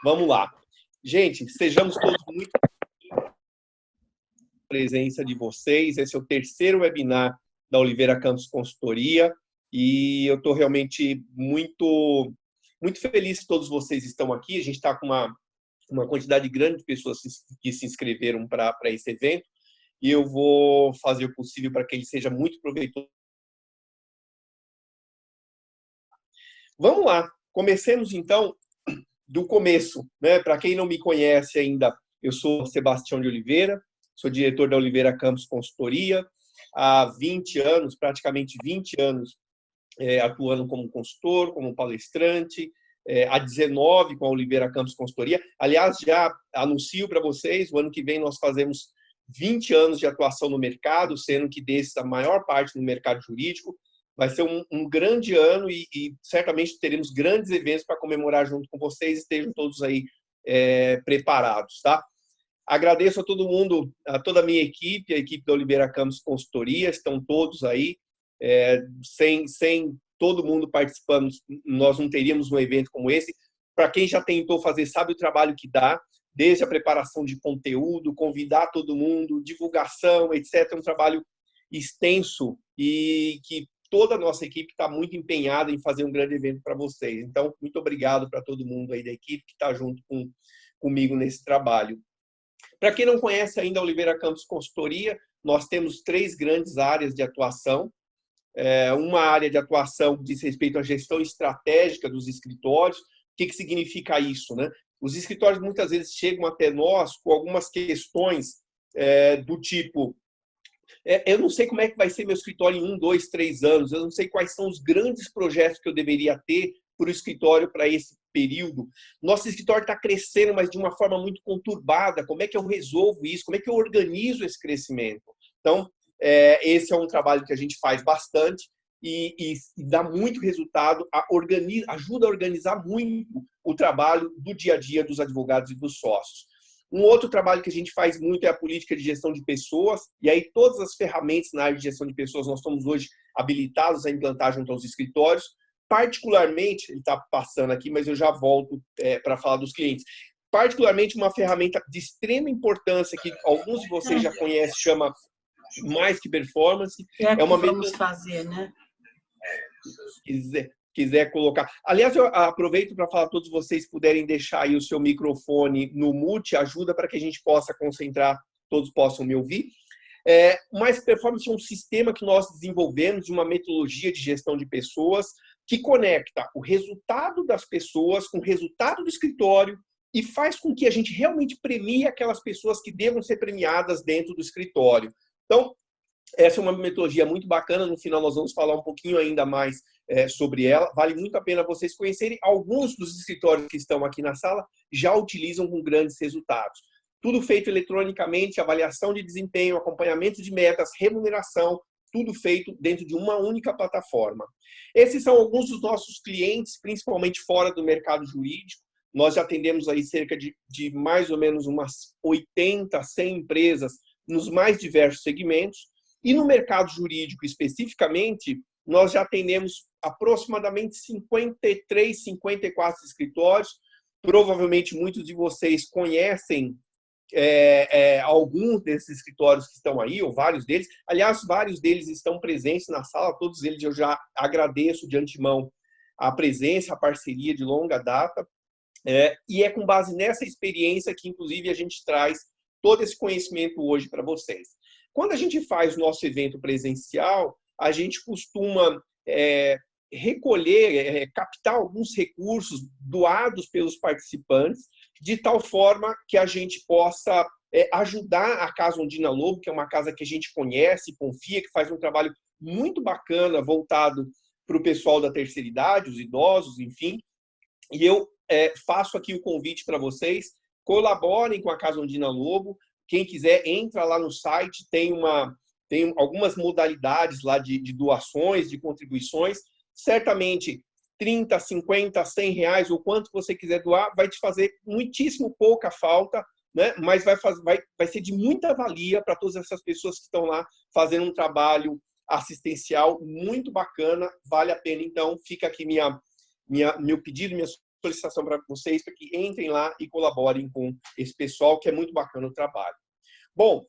Vamos lá. Gente, sejamos todos muito presença de vocês. Esse é o terceiro webinar da Oliveira Campos Consultoria e eu estou realmente muito feliz que todos vocês estão aqui. A gente está com uma quantidade grande de pessoas que se inscreveram para esse evento e eu vou fazer o possível para que ele seja muito proveitoso. Vamos lá, comecemos então do começo, né? Para quem não me conhece ainda, eu sou Sebastião de Oliveira, sou diretor da Oliveira Campos Consultoria, há 20 anos, praticamente 20 anos, atuando como consultor, como palestrante, há 19 com a Oliveira Campos Consultoria. Aliás, já anuncio para vocês, o ano que vem nós fazemos 20 anos de atuação no mercado, sendo que desses a maior parte no mercado jurídico. Vai ser um grande ano e certamente teremos grandes eventos para comemorar junto com vocês. Estejam todos aí preparados, tá? Agradeço a todo mundo, a toda a minha equipe, a equipe da Oliveira Campos Consultoria, estão todos aí. Sem todo mundo participando, nós não teríamos um evento como esse. Para quem já tentou fazer, sabe o trabalho que dá, desde a preparação de conteúdo, convidar todo mundo, divulgação, etc. É um trabalho extenso e que toda a nossa equipe está muito empenhada em fazer um grande evento para vocês. Então, muito obrigado para todo mundo aí da equipe que está junto comigo nesse trabalho. Para quem não conhece ainda a Oliveira Campos Consultoria, nós temos 3 grandes áreas de atuação. Uma área de atuação diz respeito à gestão estratégica dos escritórios. O que significa isso, né? Os escritórios muitas vezes chegam até nós com algumas questões do tipo: eu não sei como é que vai ser meu escritório em 1, 2, 3 anos, eu não sei quais são os grandes projetos que eu deveria ter para o escritório para esse período. Nosso escritório está crescendo, mas de uma forma muito conturbada. Como é que eu resolvo isso? Como é que eu organizo esse crescimento? Então, esse é um trabalho que a gente faz bastante e dá muito resultado, ajuda a organizar muito o trabalho do dia a dia dos advogados e dos sócios. Um outro trabalho que a gente faz muito é a política de gestão de pessoas, e aí todas as ferramentas na área de gestão de pessoas nós estamos hoje habilitados a implantar junto aos escritórios. Particularmente, ele está passando aqui, mas eu já volto para falar dos clientes. Particularmente, uma ferramenta de extrema importância que alguns de vocês já conhecem, chama Mais Que Performance. É uma vamos fazer, né? Quiser colocar. Aliás, eu aproveito para falar a todos vocês puderem deixar aí o seu microfone no mute, ajuda para que a gente possa concentrar, todos possam me ouvir. Mais Performance é um sistema que nós desenvolvemos de uma metodologia de gestão de pessoas que conecta o resultado das pessoas com o resultado do escritório e faz com que a gente realmente premie aquelas pessoas que devam ser premiadas dentro do escritório. Então, essa é uma metodologia muito bacana. No final, nós vamos falar um pouquinho ainda mais sobre ela. Vale muito a pena vocês conhecerem. Alguns dos escritórios que estão aqui na sala já utilizam com grandes resultados. Tudo feito eletronicamente, avaliação de desempenho, acompanhamento de metas, remuneração, tudo feito dentro de uma única plataforma. Esses são alguns dos nossos clientes, principalmente fora do mercado jurídico. Nós já atendemos aí cerca de mais ou menos umas 80, 100 empresas nos mais diversos segmentos. E no mercado jurídico especificamente, nós já atendemos aproximadamente 53, 54 escritórios. Provavelmente muitos de vocês conhecem alguns desses escritórios que estão aí, ou vários deles. Aliás, vários deles estão presentes na sala, todos eles eu já agradeço de antemão a presença, a parceria de longa data. E é com base nessa experiência que, inclusive, a gente traz todo esse conhecimento hoje para vocês. Quando a gente faz o nosso evento presencial, a gente costuma recolher, captar alguns recursos doados pelos participantes, de tal forma que a gente possa ajudar a Casa Ondina Lobo, que é uma casa que a gente conhece, confia, que faz um trabalho muito bacana, voltado para o pessoal da terceira idade, os idosos, enfim. E eu faço aqui o convite para vocês, colaborem com a Casa Ondina Lobo. Quem quiser, entra lá no site, tem algumas modalidades lá de doações, de contribuições. Certamente, 30, 50, 100 reais, ou quanto você quiser doar, vai te fazer muitíssimo pouca falta, né? Mas vai ser de muita valia para todas essas pessoas que estão lá fazendo um trabalho assistencial muito bacana. Vale a pena, então, fica aqui meu pedido, minha solicitação para vocês, para que entrem lá e colaborem com esse pessoal, que é muito bacana o trabalho. Bom,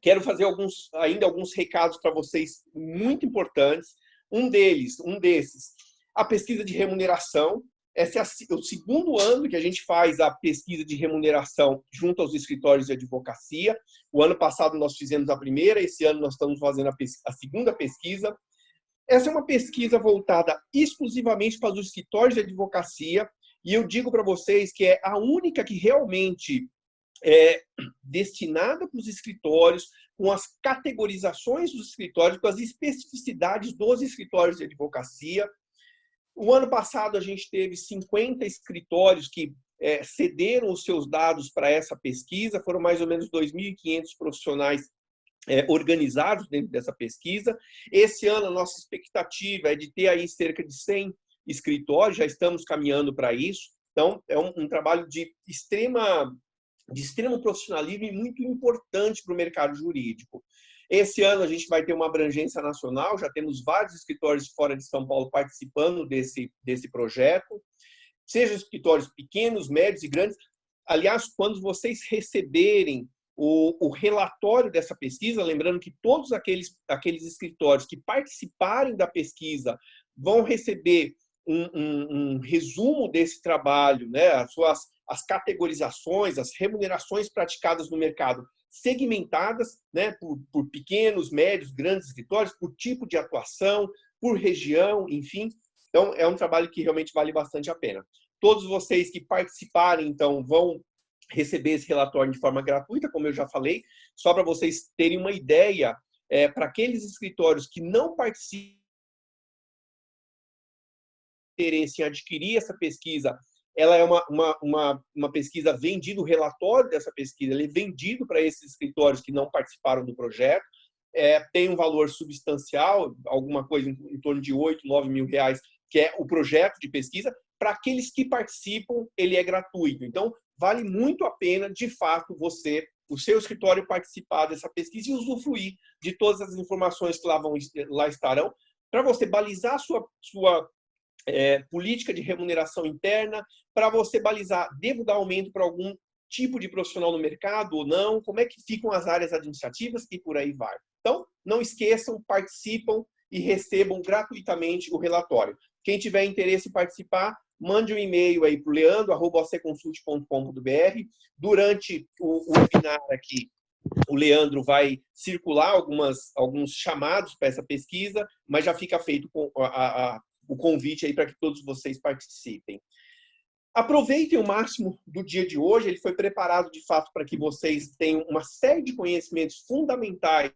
quero fazer ainda alguns recados para vocês muito importantes. Um desses, a pesquisa de remuneração. Esse é o segundo ano que a gente faz a pesquisa de remuneração junto aos escritórios de advocacia. O ano passado nós fizemos a primeira, esse ano nós estamos fazendo a segunda pesquisa. Essa é uma pesquisa voltada exclusivamente para os escritórios de advocacia, e eu digo para vocês que é a única que realmente é destinada para os escritórios, com as categorizações dos escritórios, com as especificidades dos escritórios de advocacia. O ano passado a gente teve 50 escritórios que cederam os seus dados para essa pesquisa, foram mais ou menos 2.500 profissionais organizados dentro dessa pesquisa. Esse ano a nossa expectativa é de ter aí cerca de 100 escritórios, já estamos caminhando para isso. Então, é um trabalho de extremo profissionalismo e muito importante para o mercado jurídico. Esse ano a gente vai ter uma abrangência nacional, já temos vários escritórios fora de São Paulo participando desse projeto, seja escritórios pequenos, médios e grandes. Aliás, quando vocês receberem o relatório dessa pesquisa, lembrando que todos aqueles escritórios que participarem da pesquisa vão receber um resumo desse trabalho, né? As categorizações, as remunerações praticadas no mercado segmentadas, né? Por pequenos, médios, grandes escritórios, por tipo de atuação, por região, enfim. Então, é um trabalho que realmente vale bastante a pena. Todos vocês que participarem, então, vão receber esse relatório de forma gratuita, como eu já falei, só para vocês terem uma ideia, para aqueles escritórios que não participam interesse em adquirir essa pesquisa, ela é uma pesquisa vendida, o relatório dessa pesquisa ele é vendido para esses escritórios que não participaram do projeto, tem um valor substancial, alguma coisa em torno de 8, 9 mil reais, que é o projeto de pesquisa. Para aqueles que participam, ele é gratuito. Então, vale muito a pena, de fato, o seu escritório participar dessa pesquisa e usufruir de todas as informações que lá estarão, para você balizar a sua política de remuneração interna, para você balizar, devo dar aumento para algum tipo de profissional no mercado ou não, como é que ficam as áreas administrativas e por aí vai. Então, não esqueçam, participam e recebam gratuitamente o relatório. Quem tiver interesse em participar, mande um e-mail aí para o leandro@oconsult.com.br. Durante o webinar aqui, o Leandro vai circular alguns chamados para essa pesquisa, mas já fica feito o convite aí para que todos vocês participem. Aproveitem o máximo do dia de hoje, ele foi preparado de fato para que vocês tenham uma série de conhecimentos fundamentais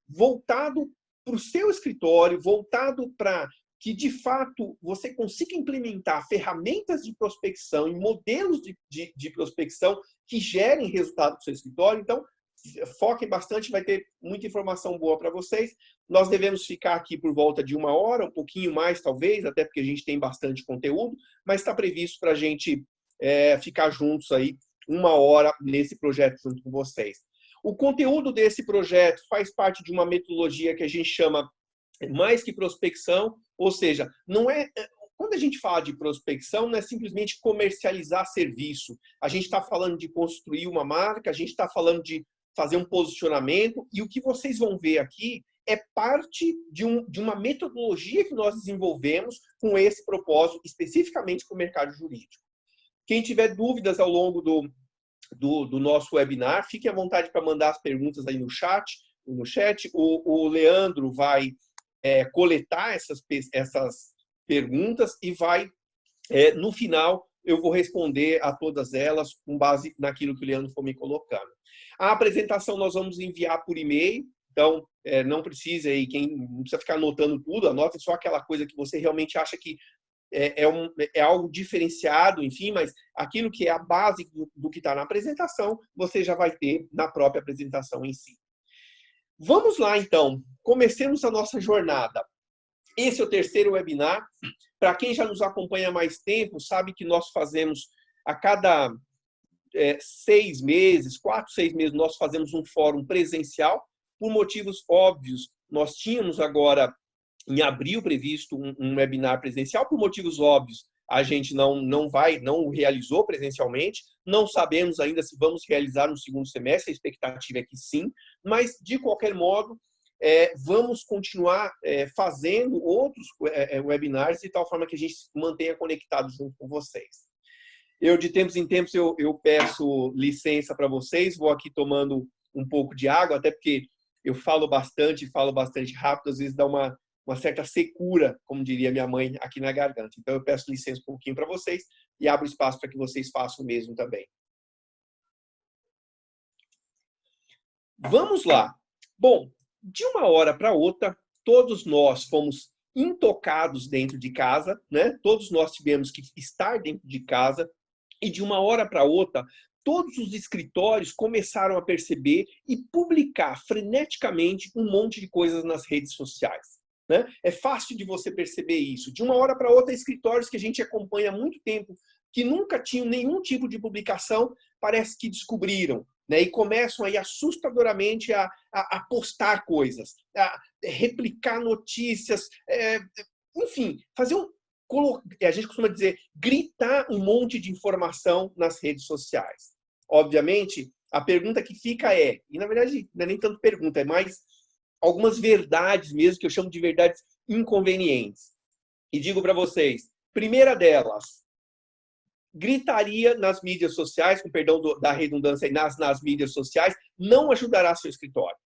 voltado para o seu escritório, voltado para que de fato você consiga implementar ferramentas de prospecção e modelos de prospecção que gerem resultado para o seu escritório. Então, foquem bastante, vai ter muita informação boa para vocês. Nós devemos ficar aqui por volta de 1 hora, um pouquinho mais talvez, até porque a gente tem bastante conteúdo, mas está previsto para a gente ficar juntos aí 1 hora nesse projeto junto com vocês. O conteúdo desse projeto faz parte de uma metodologia que a gente chama mais que prospecção, ou seja, quando a gente fala de prospecção, não é simplesmente comercializar serviço. A gente está falando de construir uma marca, a gente está falando de fazer um posicionamento, e o que vocês vão ver aqui é parte de uma metodologia que nós desenvolvemos com esse propósito, especificamente para o mercado jurídico. Quem tiver dúvidas ao longo do nosso webinar, fique à vontade para mandar as perguntas aí no chat. O Leandro vai coletar essas perguntas e vai, no final, eu vou responder a todas elas com base naquilo que o Leandro for me colocando. A apresentação nós vamos enviar por e-mail, então não precisa aí, não precisa ficar anotando tudo, anote só aquela coisa que você realmente acha que é algo diferenciado, enfim, mas aquilo que é a base do que está na apresentação, você já vai ter na própria apresentação em si. Vamos lá, então. Comecemos a nossa jornada. Esse é o terceiro webinar. Para quem já nos acompanha há mais tempo, sabe que nós fazemos a cada 6 meses, 4, 6 meses, nós fazemos um fórum presencial. Por motivos óbvios, nós tínhamos agora, em abril, previsto um webinar presencial. Por motivos óbvios, a gente não realizou presencialmente, não sabemos ainda se vamos realizar no segundo semestre, a expectativa é que sim, mas, de qualquer modo, vamos continuar fazendo outros webinars de tal forma que a gente se mantenha conectado junto com vocês. De tempos em tempos, eu peço licença para vocês, vou aqui tomando um pouco de água, até porque eu falo bastante rápido, às vezes dá uma certa secura, como diria minha mãe, aqui na garganta. Então, eu peço licença um pouquinho para vocês e abro espaço para que vocês façam o mesmo também. Vamos lá. Bom, de uma hora para outra, todos nós fomos intocados dentro de casa, né? Todos nós tivemos que estar dentro de casa e de uma hora para outra, todos os escritórios começaram a perceber e publicar freneticamente um monte de coisas nas redes sociais. Né? É fácil de você perceber isso. De uma hora para outra, escritórios que a gente acompanha há muito tempo, que nunca tinham nenhum tipo de publicação, parece que descobriram. Né? E começam aí assustadoramente a postar coisas, a replicar notícias, enfim, fazer a gente costuma dizer, gritar um monte de informação nas redes sociais. Obviamente, a pergunta que fica e na verdade, não é nem tanto pergunta, é mais algumas verdades mesmo, que eu chamo de verdades inconvenientes. E digo para vocês, primeira delas, gritaria nas mídias sociais, com perdão da redundância, nas mídias sociais, não ajudará seu escritório.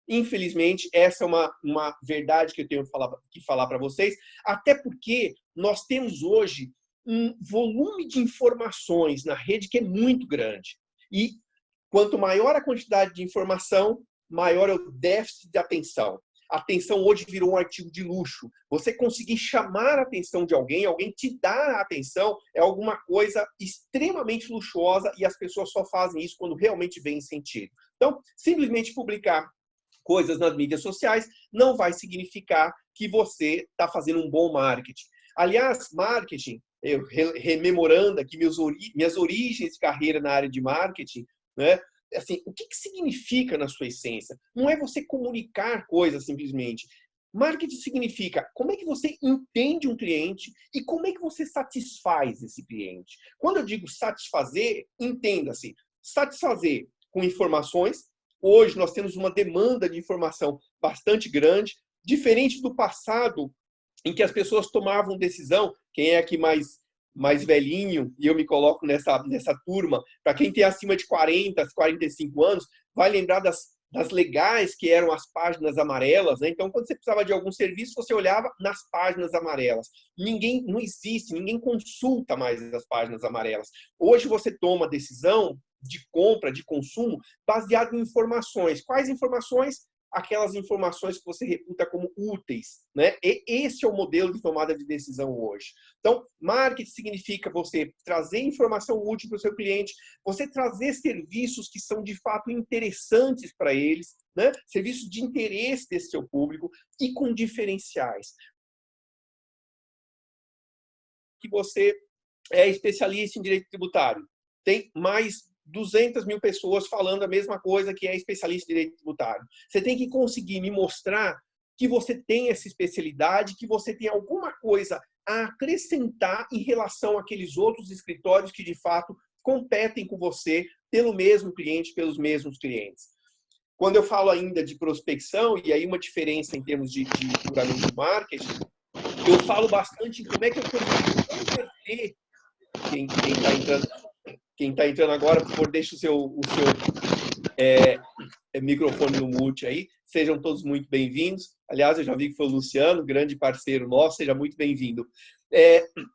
Infelizmente, essa é uma verdade que eu tenho que falar para vocês, até porque nós temos hoje um volume de informações na rede que é muito grande. E quanto maior a quantidade de informação, maior é o déficit de atenção. A atenção hoje virou um artigo de luxo. Você conseguir chamar a atenção de alguém te dar a atenção, é alguma coisa extremamente luxuosa e as pessoas só fazem isso quando realmente vem sentido. Então, simplesmente publicar coisas nas mídias sociais não vai significar que você está fazendo um bom marketing. Aliás, marketing, eu rememorando aqui minhas origens de carreira na área de marketing, né? Assim, o que significa na sua essência? Não é você comunicar coisas simplesmente. Marketing significa como é que você entende um cliente e como é que você satisfaz esse cliente. Quando eu digo satisfazer, entenda-se. Satisfazer com informações. Hoje nós temos uma demanda de informação bastante grande, diferente do passado, em que as pessoas tomavam decisão. Quem é aqui mais velhinho, e eu me coloco nessa turma, para quem tem acima de 40, 45 anos, vai lembrar das legais que eram as páginas amarelas, né? Então, quando você precisava de algum serviço, você olhava nas páginas amarelas. Não existe, ninguém consulta mais as páginas amarelas. Hoje você toma decisão de compra, de consumo, baseado em informações. Quais informações? Aquelas informações que você reputa como úteis, né? E esse é o modelo de tomada de decisão hoje. Então, marketing significa você trazer informação útil para o seu cliente, você trazer serviços que são de fato interessantes para eles, né? Serviços de interesse desse seu público e com diferenciais. Que você é especialista em direito tributário. Tem mais 200 mil pessoas falando a mesma coisa que é especialista em direito tributário. Você tem que conseguir me mostrar que você tem essa especialidade, que você tem alguma coisa a acrescentar em relação àqueles outros escritórios que, de fato, competem com você pelo mesmo cliente, pelos mesmos clientes. Quando eu falo ainda de prospecção, e aí uma diferença em termos de puramente marketing, eu falo bastante em como é que eu consigo converter quem está entrando agora, por favor, deixe o seu microfone no mute aí. Sejam todos muito bem-vindos. Aliás, eu já vi que foi o Luciano, grande parceiro nosso, seja muito bem-vindo.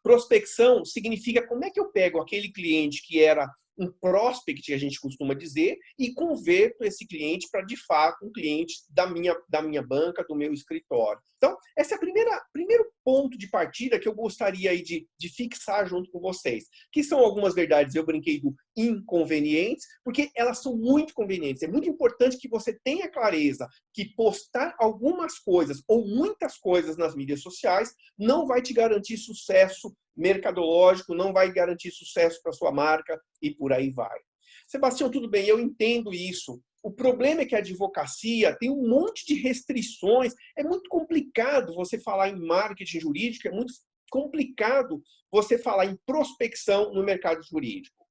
Prospecção significa como é que eu pego aquele cliente que era um prospect, que a gente costuma dizer, e converto esse cliente para, de fato, um cliente da minha banca, do meu escritório. Então, esse é o primeiro ponto de partida que eu gostaria aí de fixar junto com vocês, que são algumas verdades, eu brinquei do inconvenientes, porque elas são muito convenientes. É muito importante que você tenha clareza que postar algumas coisas ou muitas coisas nas mídias sociais não vai te garantir sucesso mercadológico, não vai garantir sucesso para sua marca e por aí vai. Sebastião, tudo bem, eu entendo isso. O problema é que a advocacia tem um monte de restrições. É muito complicado você falar em marketing jurídico, é muito complicado você falar em prospecção no mercado jurídico.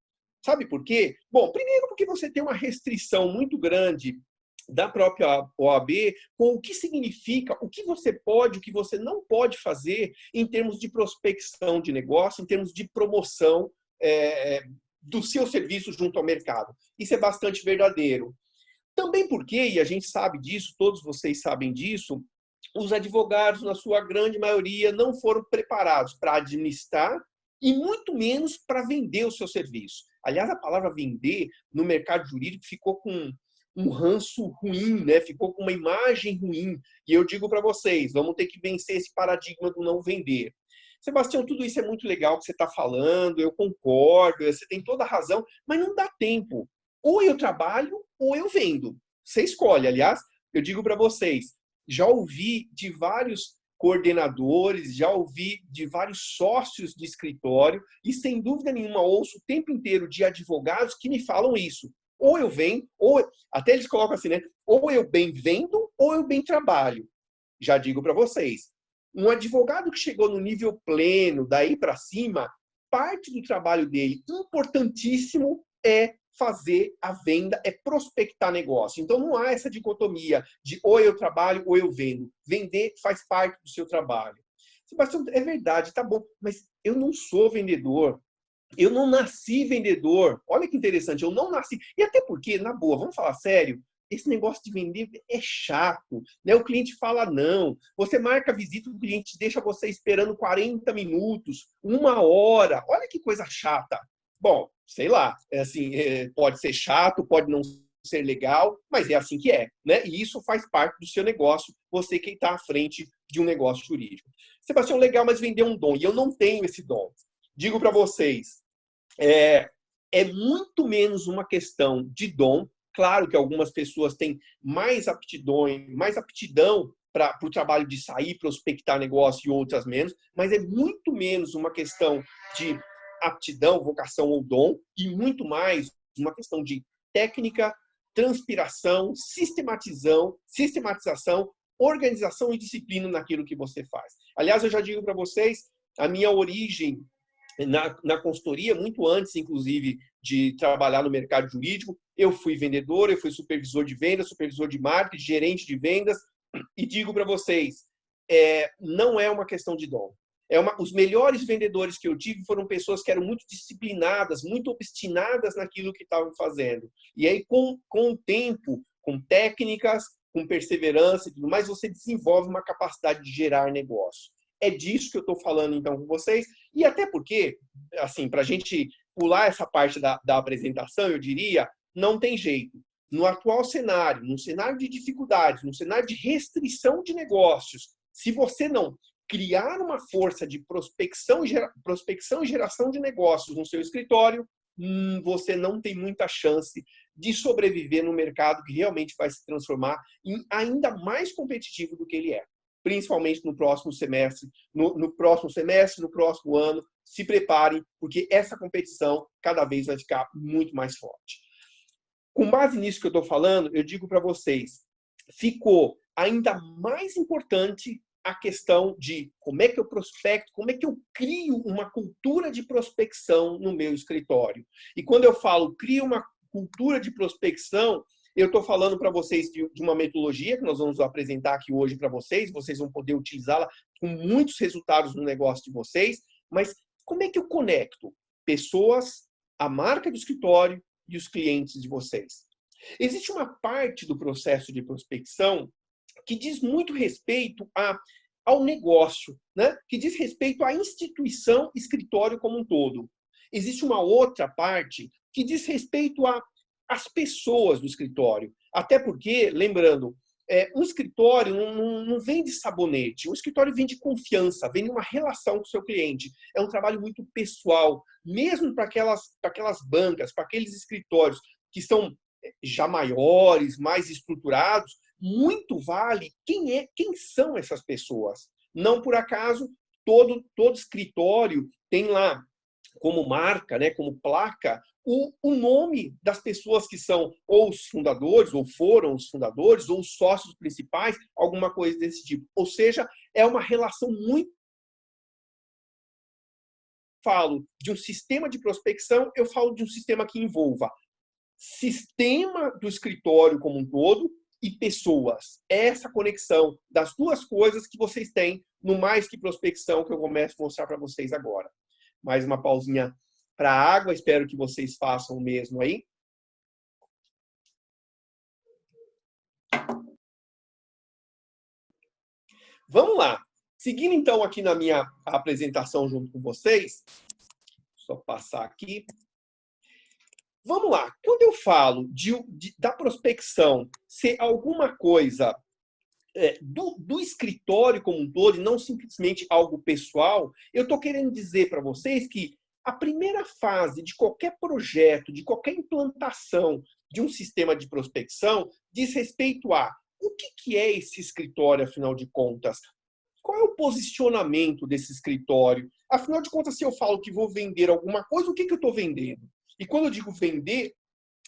Sabe por quê? Bom, primeiro porque você tem uma restrição muito grande da própria OAB com o que significa, o que você pode, o que você não pode fazer em termos de prospecção de negócio, em termos de promoção do seu serviço junto ao mercado. Isso é bastante verdadeiro. Também porque, e a gente sabe disso, todos vocês sabem disso, os advogados, na sua grande maioria, não foram preparados para administrar e muito menos para vender o seu serviço. Aliás, a palavra vender no mercado jurídico ficou com um ranço ruim, né? Ficou com uma imagem ruim. E eu digo para vocês, vamos ter que vencer esse paradigma do não vender. Sebastião, tudo isso é muito legal que você está falando, eu concordo, você tem toda a razão, mas não dá tempo. Ou eu trabalho ou eu vendo. Você escolhe. Aliás, eu digo para vocês, já ouvi de vários coordenadores, já ouvi de vários sócios de escritório e, sem dúvida nenhuma, ouço o tempo inteiro de advogados que me falam isso. Ou eu vendo, até eles colocam assim, né? Ou eu bem vendo ou eu bem trabalho. Já digo para vocês, um advogado que chegou no nível pleno, daí para cima, parte do trabalho dele, importantíssimo, é fazer a venda, é prospectar negócio. Então não há essa dicotomia de ou eu trabalho ou eu vendo. Vender faz parte do seu trabalho. Sebastião, é verdade, tá bom, mas eu não sou vendedor. Eu não nasci vendedor. Olha que interessante, eu não nasci. E até porque, na boa, vamos falar sério, esse negócio de vender é chato, né? O cliente fala não. Você marca a visita, o cliente deixa você esperando 40 minutos, 1 hora. Olha que coisa chata. Bom, sei lá, pode ser chato, pode não ser legal, mas é assim que é, né? E isso faz parte do seu negócio, você que está à frente de um negócio jurídico. Sebastião, legal, mas vender um dom. E eu não tenho esse dom. Digo para vocês, é muito menos uma questão de dom. Claro que algumas pessoas têm mais aptidão para o trabalho de sair, prospectar negócio e outras menos, mas é muito menos uma questão de aptidão, vocação ou dom, e muito mais uma questão de técnica, transpiração, sistematização, organização e disciplina naquilo que você faz. Aliás, eu já digo para vocês, a minha origem na consultoria, muito antes, inclusive, de trabalhar no mercado jurídico, eu fui vendedor, eu fui supervisor de vendas, supervisor de marketing, gerente de vendas, e digo para vocês, não é uma questão de dom. Os melhores vendedores que eu tive foram pessoas que eram muito disciplinadas, muito obstinadas naquilo que estavam fazendo. E aí, com o tempo, com técnicas, com perseverança e tudo mais, você desenvolve uma capacidade de gerar negócio. É disso que eu estou falando, então, com vocês. E até porque, assim, para a gente pular essa parte da apresentação, eu diria, não tem jeito. No atual cenário, num cenário de dificuldades, num cenário de restrição de negócios, se você não criar uma força de prospecção e geração de negócios no seu escritório, você não tem muita chance de sobreviver no mercado que realmente vai se transformar em ainda mais competitivo do que ele é. Principalmente no próximo semestre, no próximo ano, se preparem, porque essa competição cada vez vai ficar muito mais forte. Com base nisso que eu estou falando, eu digo para vocês, ficou ainda mais importante a questão de como é que eu prospecto, como é que eu crio uma cultura de prospecção no meu escritório. E quando eu falo crio uma cultura de prospecção, eu estou falando para vocês de uma metodologia que nós vamos apresentar aqui hoje para vocês vão poder utilizá-la com muitos resultados no negócio de vocês, mas como é que eu conecto pessoas, a marca do escritório e os clientes de vocês? Existe uma parte do processo de prospecção que diz muito respeito ao negócio, né? Que diz respeito à instituição escritório como um todo. Existe uma outra parte que diz respeito às pessoas do escritório. Até porque, lembrando, um escritório não vende sabonete, um escritório vende confiança, vende uma relação com o seu cliente. É um trabalho muito pessoal, mesmo para aquelas bancas, para aqueles escritórios que são já maiores, mais estruturados, muito vale quem são essas pessoas. Não por acaso, todo escritório tem lá como marca, né, como placa, o nome das pessoas que são ou os fundadores, ou foram os fundadores, ou os sócios principais, alguma coisa desse tipo. Ou seja, é uma relação muito falo de um sistema de prospecção, eu falo de um sistema que envolva sistema do escritório como um todo e pessoas. Essa conexão das duas coisas que vocês têm no Mais Que Prospecção, que eu começo a mostrar para vocês agora. Mais uma pausinha para a água, espero que vocês façam o mesmo aí. Vamos lá. Seguindo então aqui na minha apresentação junto com vocês, só passar aqui. Vamos lá. Quando eu falo da prospecção ser alguma coisa do escritório como um todo, e não simplesmente algo pessoal, eu estou querendo dizer para vocês que a primeira fase de qualquer projeto, de qualquer implantação de um sistema de prospecção, diz respeito a o que é esse escritório, afinal de contas? Qual é o posicionamento desse escritório? Afinal de contas, se eu falo que vou vender alguma coisa, o que eu estou vendendo? E quando eu digo vender,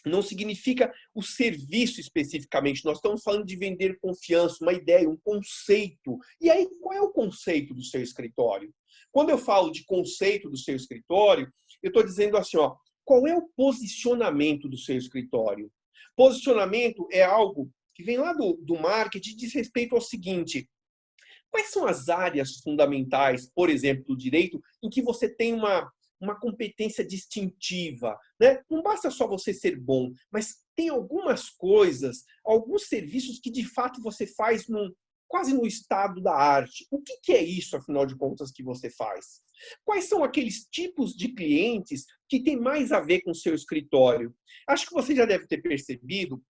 não significa o serviço especificamente. Nós estamos falando de vender confiança, uma ideia, um conceito. E aí, qual é o conceito do seu escritório? Quando eu falo de conceito do seu escritório, eu estou dizendo assim, ó, qual é o posicionamento do seu escritório? Posicionamento é algo que vem lá do marketing e diz respeito ao seguinte: quais são as áreas fundamentais, por exemplo, do direito, em que você tem uma competência distintiva, né? Não basta só você ser bom, mas tem algumas coisas, alguns serviços que de fato você faz quase no estado da arte. O que é isso, afinal de contas, que você faz? Quais são aqueles tipos de clientes que têm mais a ver com o seu escritório? Acho que você já deve ter percebido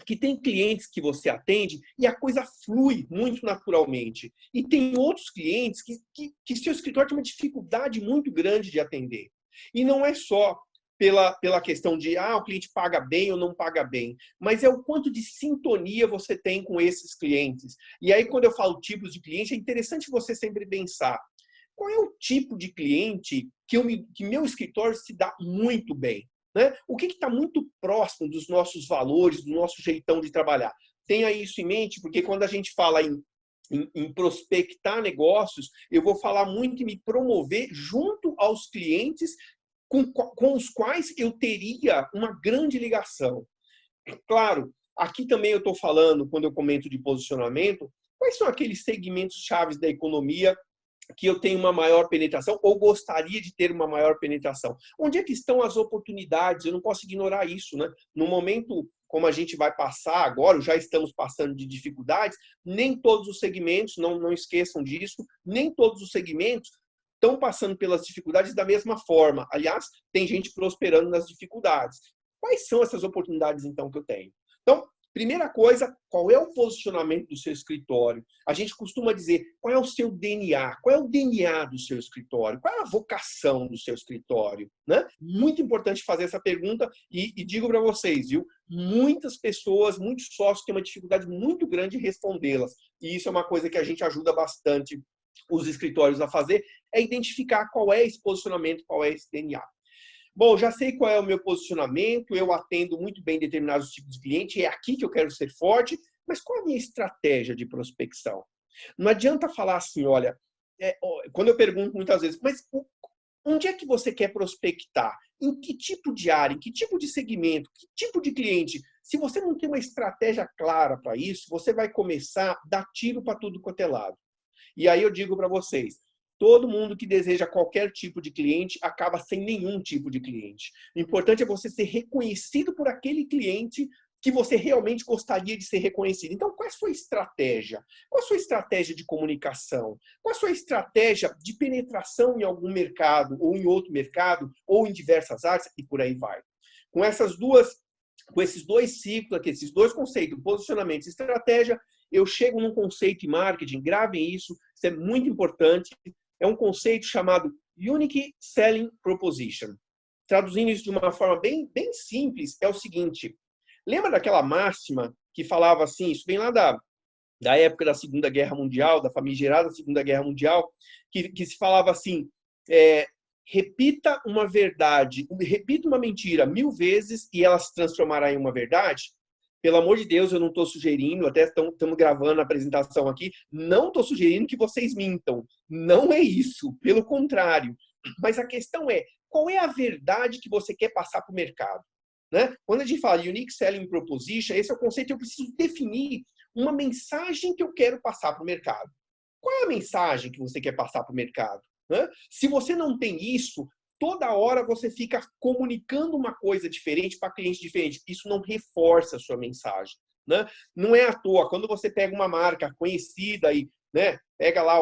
que tem clientes que você atende e a coisa flui muito naturalmente. E tem outros clientes que seu escritório tem uma dificuldade muito grande de atender. E não é só pela questão de o cliente paga bem ou não paga bem, mas é o quanto de sintonia você tem com esses clientes. E aí, quando eu falo tipos de cliente, é interessante você sempre pensar: qual é o tipo de cliente que meu escritório se dá muito bem? Né? O que está muito próximo dos nossos valores, do nosso jeitão de trabalhar? Tenha isso em mente, porque quando a gente fala em prospectar negócios, eu vou falar muito em me promover junto aos clientes com os quais eu teria uma grande ligação. Claro, aqui também eu estou falando, quando eu comento de posicionamento, quais são aqueles segmentos chaves da economia que eu tenho uma maior penetração ou gostaria de ter uma maior penetração. Onde é que estão as oportunidades? Eu não posso ignorar isso, né? No momento como a gente vai passar agora, já estamos passando de dificuldades, nem todos os segmentos, não esqueçam disso, nem todos os segmentos estão passando pelas dificuldades da mesma forma. Aliás, tem gente prosperando nas dificuldades. Quais são essas oportunidades, então, que eu tenho? Então, primeira coisa, qual é o posicionamento do seu escritório? A gente costuma dizer, qual é o seu DNA? Qual é o DNA do seu escritório? Qual é a vocação do seu escritório? Né? Muito importante fazer essa pergunta e digo para vocês, viu? Muitas pessoas, muitos sócios têm uma dificuldade muito grande em respondê-las. E isso é uma coisa que a gente ajuda bastante os escritórios a fazer, é identificar qual é esse posicionamento, qual é esse DNA. Bom, já sei qual é o meu posicionamento, eu atendo muito bem determinados tipos de cliente, é aqui que eu quero ser forte, mas qual a minha estratégia de prospecção? Não adianta falar assim, olha, quando eu pergunto muitas vezes, mas onde é que você quer prospectar? Em que tipo de área, em que tipo de segmento, que tipo de cliente? Se você não tem uma estratégia clara para isso, você vai começar a dar tiro para tudo quanto é lado. E aí eu digo para vocês, todo mundo que deseja qualquer tipo de cliente acaba sem nenhum tipo de cliente. O importante é você ser reconhecido por aquele cliente que você realmente gostaria de ser reconhecido. Então, qual é a sua estratégia? Qual é a sua estratégia de comunicação? Qual é a sua estratégia de penetração em algum mercado, ou em outro mercado, ou em diversas áreas, e por aí vai. Com esses dois ciclos aqui, esses dois conceitos, posicionamento e estratégia, eu chego num conceito em marketing, gravem isso é muito importante. É um conceito chamado Unique Selling Proposition. Traduzindo isso de uma forma bem simples, é o seguinte: lembra daquela máxima que falava assim, isso vem lá da época da Segunda Guerra Mundial, da famigerada Segunda Guerra Mundial, que se falava assim, repita uma verdade, repita uma mentira 1000 vezes e ela se transformará em uma verdade? Pelo amor de Deus, eu não estou sugerindo, até estamos gravando a apresentação aqui, não estou sugerindo que vocês mintam. Não é isso. Pelo contrário, Mas a questão é, qual é a verdade que você quer passar para o mercado? Né? Quando a gente fala de Unique Selling Proposition, esse é o conceito, eu preciso definir uma mensagem que eu quero passar para o mercado. Qual é a mensagem que você quer passar para o mercado? Né? Se você não tem isso, toda hora você fica comunicando uma coisa diferente para clientes diferentes. Isso não reforça a sua mensagem. Né? Não é à toa, quando você pega uma marca conhecida e, né, pega lá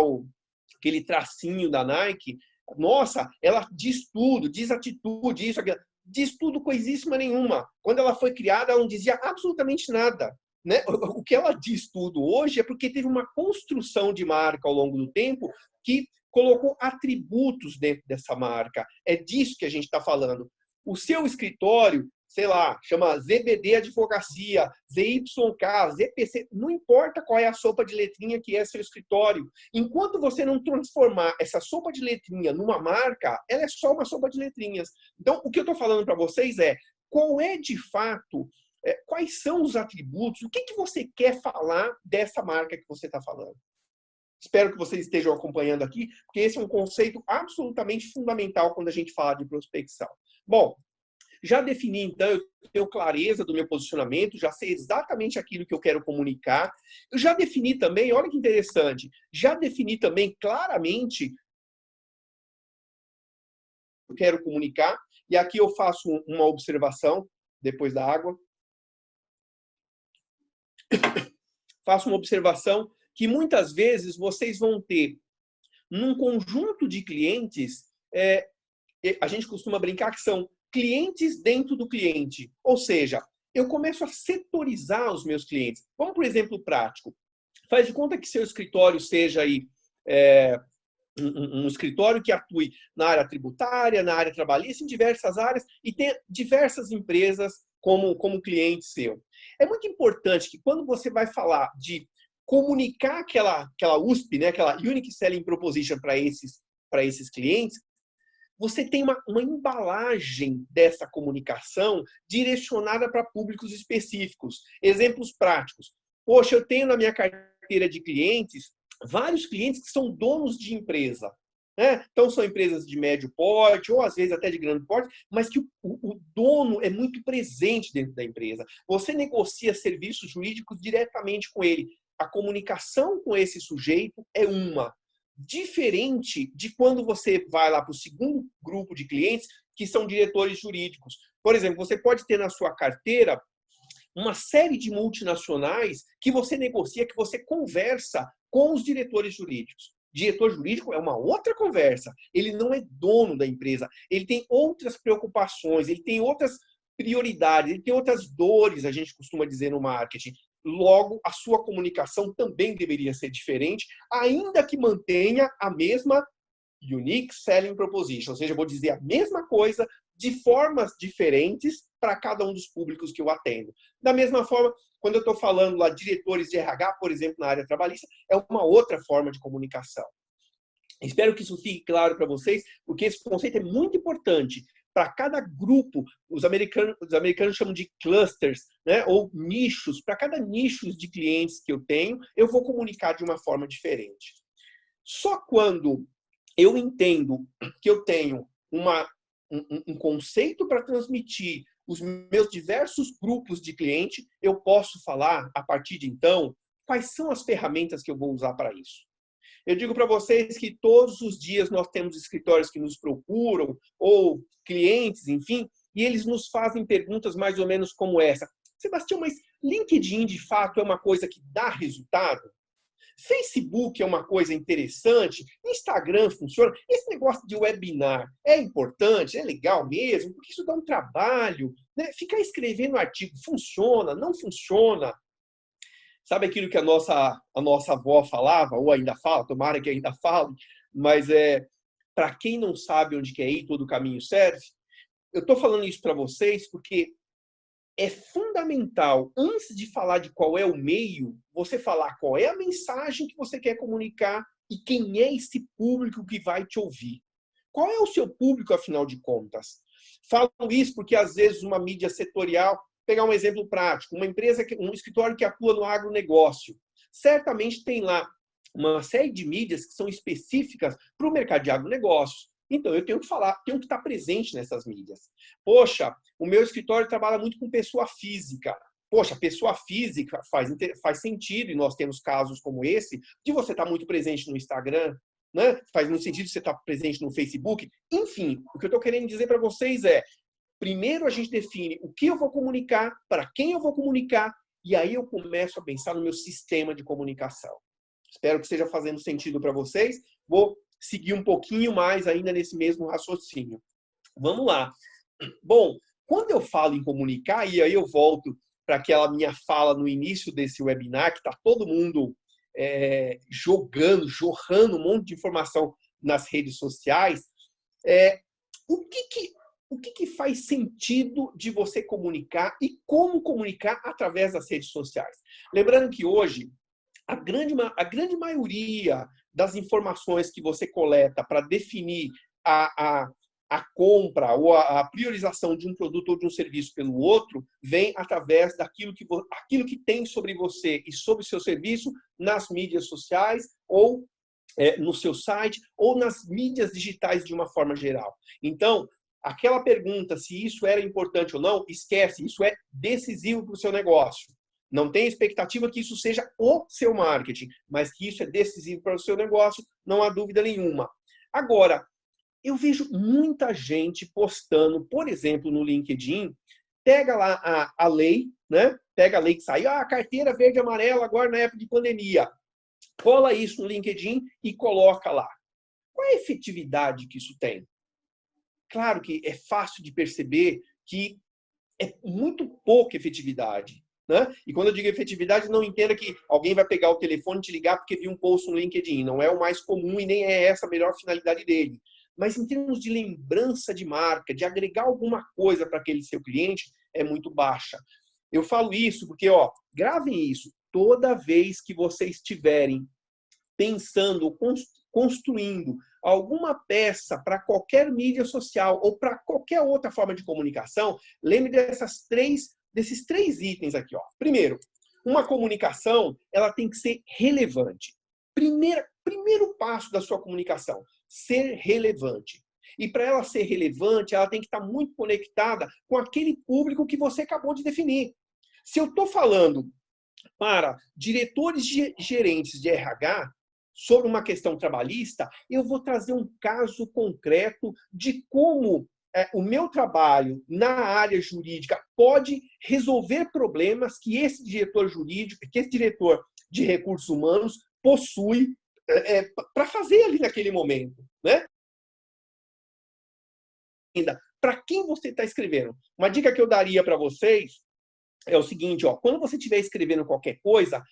aquele tracinho da Nike, nossa, ela diz tudo, diz atitude, isso, aquilo, diz tudo coisíssima nenhuma. Quando ela foi criada, ela não dizia absolutamente nada. Né? O que ela diz tudo hoje é porque teve uma construção de marca ao longo do tempo que colocou atributos dentro dessa marca. É disso que a gente está falando. O seu escritório, sei lá, chama ZBD Advocacia, ZYK, ZPC, não importa qual é a sopa de letrinha que é seu escritório. Enquanto você não transformar essa sopa de letrinha numa marca, ela é só uma sopa de letrinhas. Então, o que eu estou falando para vocês é, qual é de fato, quais são os atributos, o que você quer falar dessa marca que você está falando? Espero que vocês estejam acompanhando aqui, porque esse é um conceito absolutamente fundamental quando a gente fala de prospecção. Bom, já defini, então, eu tenho clareza do meu posicionamento, já sei exatamente aquilo que eu quero comunicar. Eu já defini também, olha que interessante, já defini também claramente o que eu quero comunicar. E aqui eu faço uma observação, depois da água. Faço uma observação que muitas vezes vocês vão ter num conjunto de clientes, a gente costuma brincar que são clientes dentro do cliente. Ou seja, eu começo a setorizar os meus clientes. Vamos por exemplo prático. Faz de conta que seu escritório seja aí, um escritório que atue na área tributária, na área trabalhista, em diversas áreas, e tem diversas empresas como cliente seu. É muito importante que quando você vai falar de comunicar aquela USP, né, aquela Unique Selling Proposition para esses clientes, você tem uma embalagem dessa comunicação direcionada para públicos específicos. Exemplos práticos. Poxa, eu tenho na minha carteira de clientes vários clientes que são donos de empresa. Né? Então, são empresas de médio porte, ou às vezes até de grande porte, mas que o dono é muito presente dentro da empresa. Você negocia serviços jurídicos diretamente com ele. A comunicação com esse sujeito é uma. Diferente de quando você vai lá para o segundo grupo de clientes, que são diretores jurídicos. Por exemplo, você pode ter na sua carteira uma série de multinacionais que você negocia, que você conversa com os diretores jurídicos. Diretor jurídico é uma outra conversa. Ele não é dono da empresa. Ele tem outras preocupações, ele tem outras prioridades, ele tem outras dores, a gente costuma dizer no marketing. Logo, a sua comunicação também deveria ser diferente, ainda que mantenha a mesma Unique Selling Proposition. Ou seja, eu vou dizer a mesma coisa de formas diferentes para cada um dos públicos que eu atendo. Da mesma forma, quando eu estou falando lá diretores de RH, por exemplo, na área trabalhista, é uma outra forma de comunicação. Espero que isso fique claro para vocês, porque esse conceito é muito importante. Para cada grupo, os americanos chamam de clusters, né, ou nichos. Para cada nicho de clientes que eu tenho, eu vou comunicar de uma forma diferente. Só quando eu entendo que eu tenho um conceito para transmitir os meus diversos grupos de cliente, eu posso falar, a partir de então, quais são as ferramentas que eu vou usar para isso. Eu digo para vocês que todos os dias nós temos escritórios que nos procuram, ou clientes, enfim, e eles nos fazem perguntas mais ou menos como essa. Sebastião, mas LinkedIn de fato é uma coisa que dá resultado? Facebook é uma coisa interessante? Instagram funciona? Esse negócio de webinar é importante? É legal mesmo? Porque isso dá um trabalho. Né? Ficar escrevendo artigo funciona? Não funciona? Sabe aquilo que a nossa avó falava, ou ainda fala, tomara que ainda fale, mas para quem não sabe onde quer ir, todo caminho serve. Eu estou falando isso para vocês porque é fundamental, antes de falar de qual é o meio, você falar qual é a mensagem que você quer comunicar e quem é esse público que vai te ouvir. Qual é o seu público, afinal de contas? Falo isso porque, às vezes, uma mídia setorial, pegar um exemplo prático, uma empresa, um escritório que atua no agronegócio, certamente tem lá uma série de mídias que são específicas para o mercado de agronegócios. Então, eu tenho que falar, tenho que estar presente nessas mídias. Poxa, o meu escritório trabalha muito com pessoa física. Poxa, pessoa física faz sentido, e nós temos casos como esse, de você estar muito presente no Instagram, né? Faz muito sentido você estar presente no Facebook. Enfim, o que eu estou querendo dizer para vocês é, primeiro a gente define o que eu vou comunicar, para quem eu vou comunicar, e aí eu começo a pensar no meu sistema de comunicação. Espero que esteja fazendo sentido para vocês. Vou seguir um pouquinho mais ainda nesse mesmo raciocínio. Vamos lá. Bom, quando eu falo em comunicar, e aí eu volto para aquela minha fala no início desse webinar, que está todo mundo jorrando um monte de informação nas redes sociais, o que faz sentido de você comunicar e como comunicar através das redes sociais? Lembrando que hoje, a grande maioria das informações que você coleta para definir a compra ou a priorização de um produto ou de um serviço pelo outro vem através daquilo que tem sobre você e sobre o seu serviço nas mídias sociais ou no seu site ou nas mídias digitais de uma forma geral. Então, aquela pergunta se isso era importante ou não, esquece, isso é decisivo para o seu negócio. Não tem expectativa que isso seja o seu marketing, mas que isso é decisivo para o seu negócio, não há dúvida nenhuma. Agora, eu vejo muita gente postando, por exemplo, no LinkedIn, pega lá a lei, né? Pega a lei que saiu, a carteira verde e amarela agora na época de pandemia. Cola isso no LinkedIn e coloca lá. Qual é a efetividade que isso tem? Claro que é fácil de perceber que é muito pouca efetividade. Né? E quando eu digo efetividade, não entenda que alguém vai pegar o telefone e te ligar porque viu um post no LinkedIn. Não é o mais comum e nem é essa a melhor finalidade dele. Mas em termos de lembrança de marca, de agregar alguma coisa para aquele seu cliente, é muito baixa. Eu falo isso porque, gravem isso. Toda vez que vocês estiverem pensando, construindo alguma peça para qualquer mídia social ou para qualquer outra forma de comunicação, lembre desses três itens aqui. Primeiro, uma comunicação ela tem que ser relevante. Primeiro passo da sua comunicação, ser relevante. E para ela ser relevante, ela tem que estar muito conectada com aquele público que você acabou de definir. Se eu estou falando para diretores e gerentes de RH sobre uma questão trabalhista, eu vou trazer um caso concreto de como o meu trabalho na área jurídica pode resolver problemas que esse diretor jurídico, que esse diretor de recursos humanos possui para fazer ali naquele momento, né? Ainda, para quem você está escrevendo? Uma dica que eu daria para vocês é o seguinte, quando você estiver escrevendo qualquer coisa,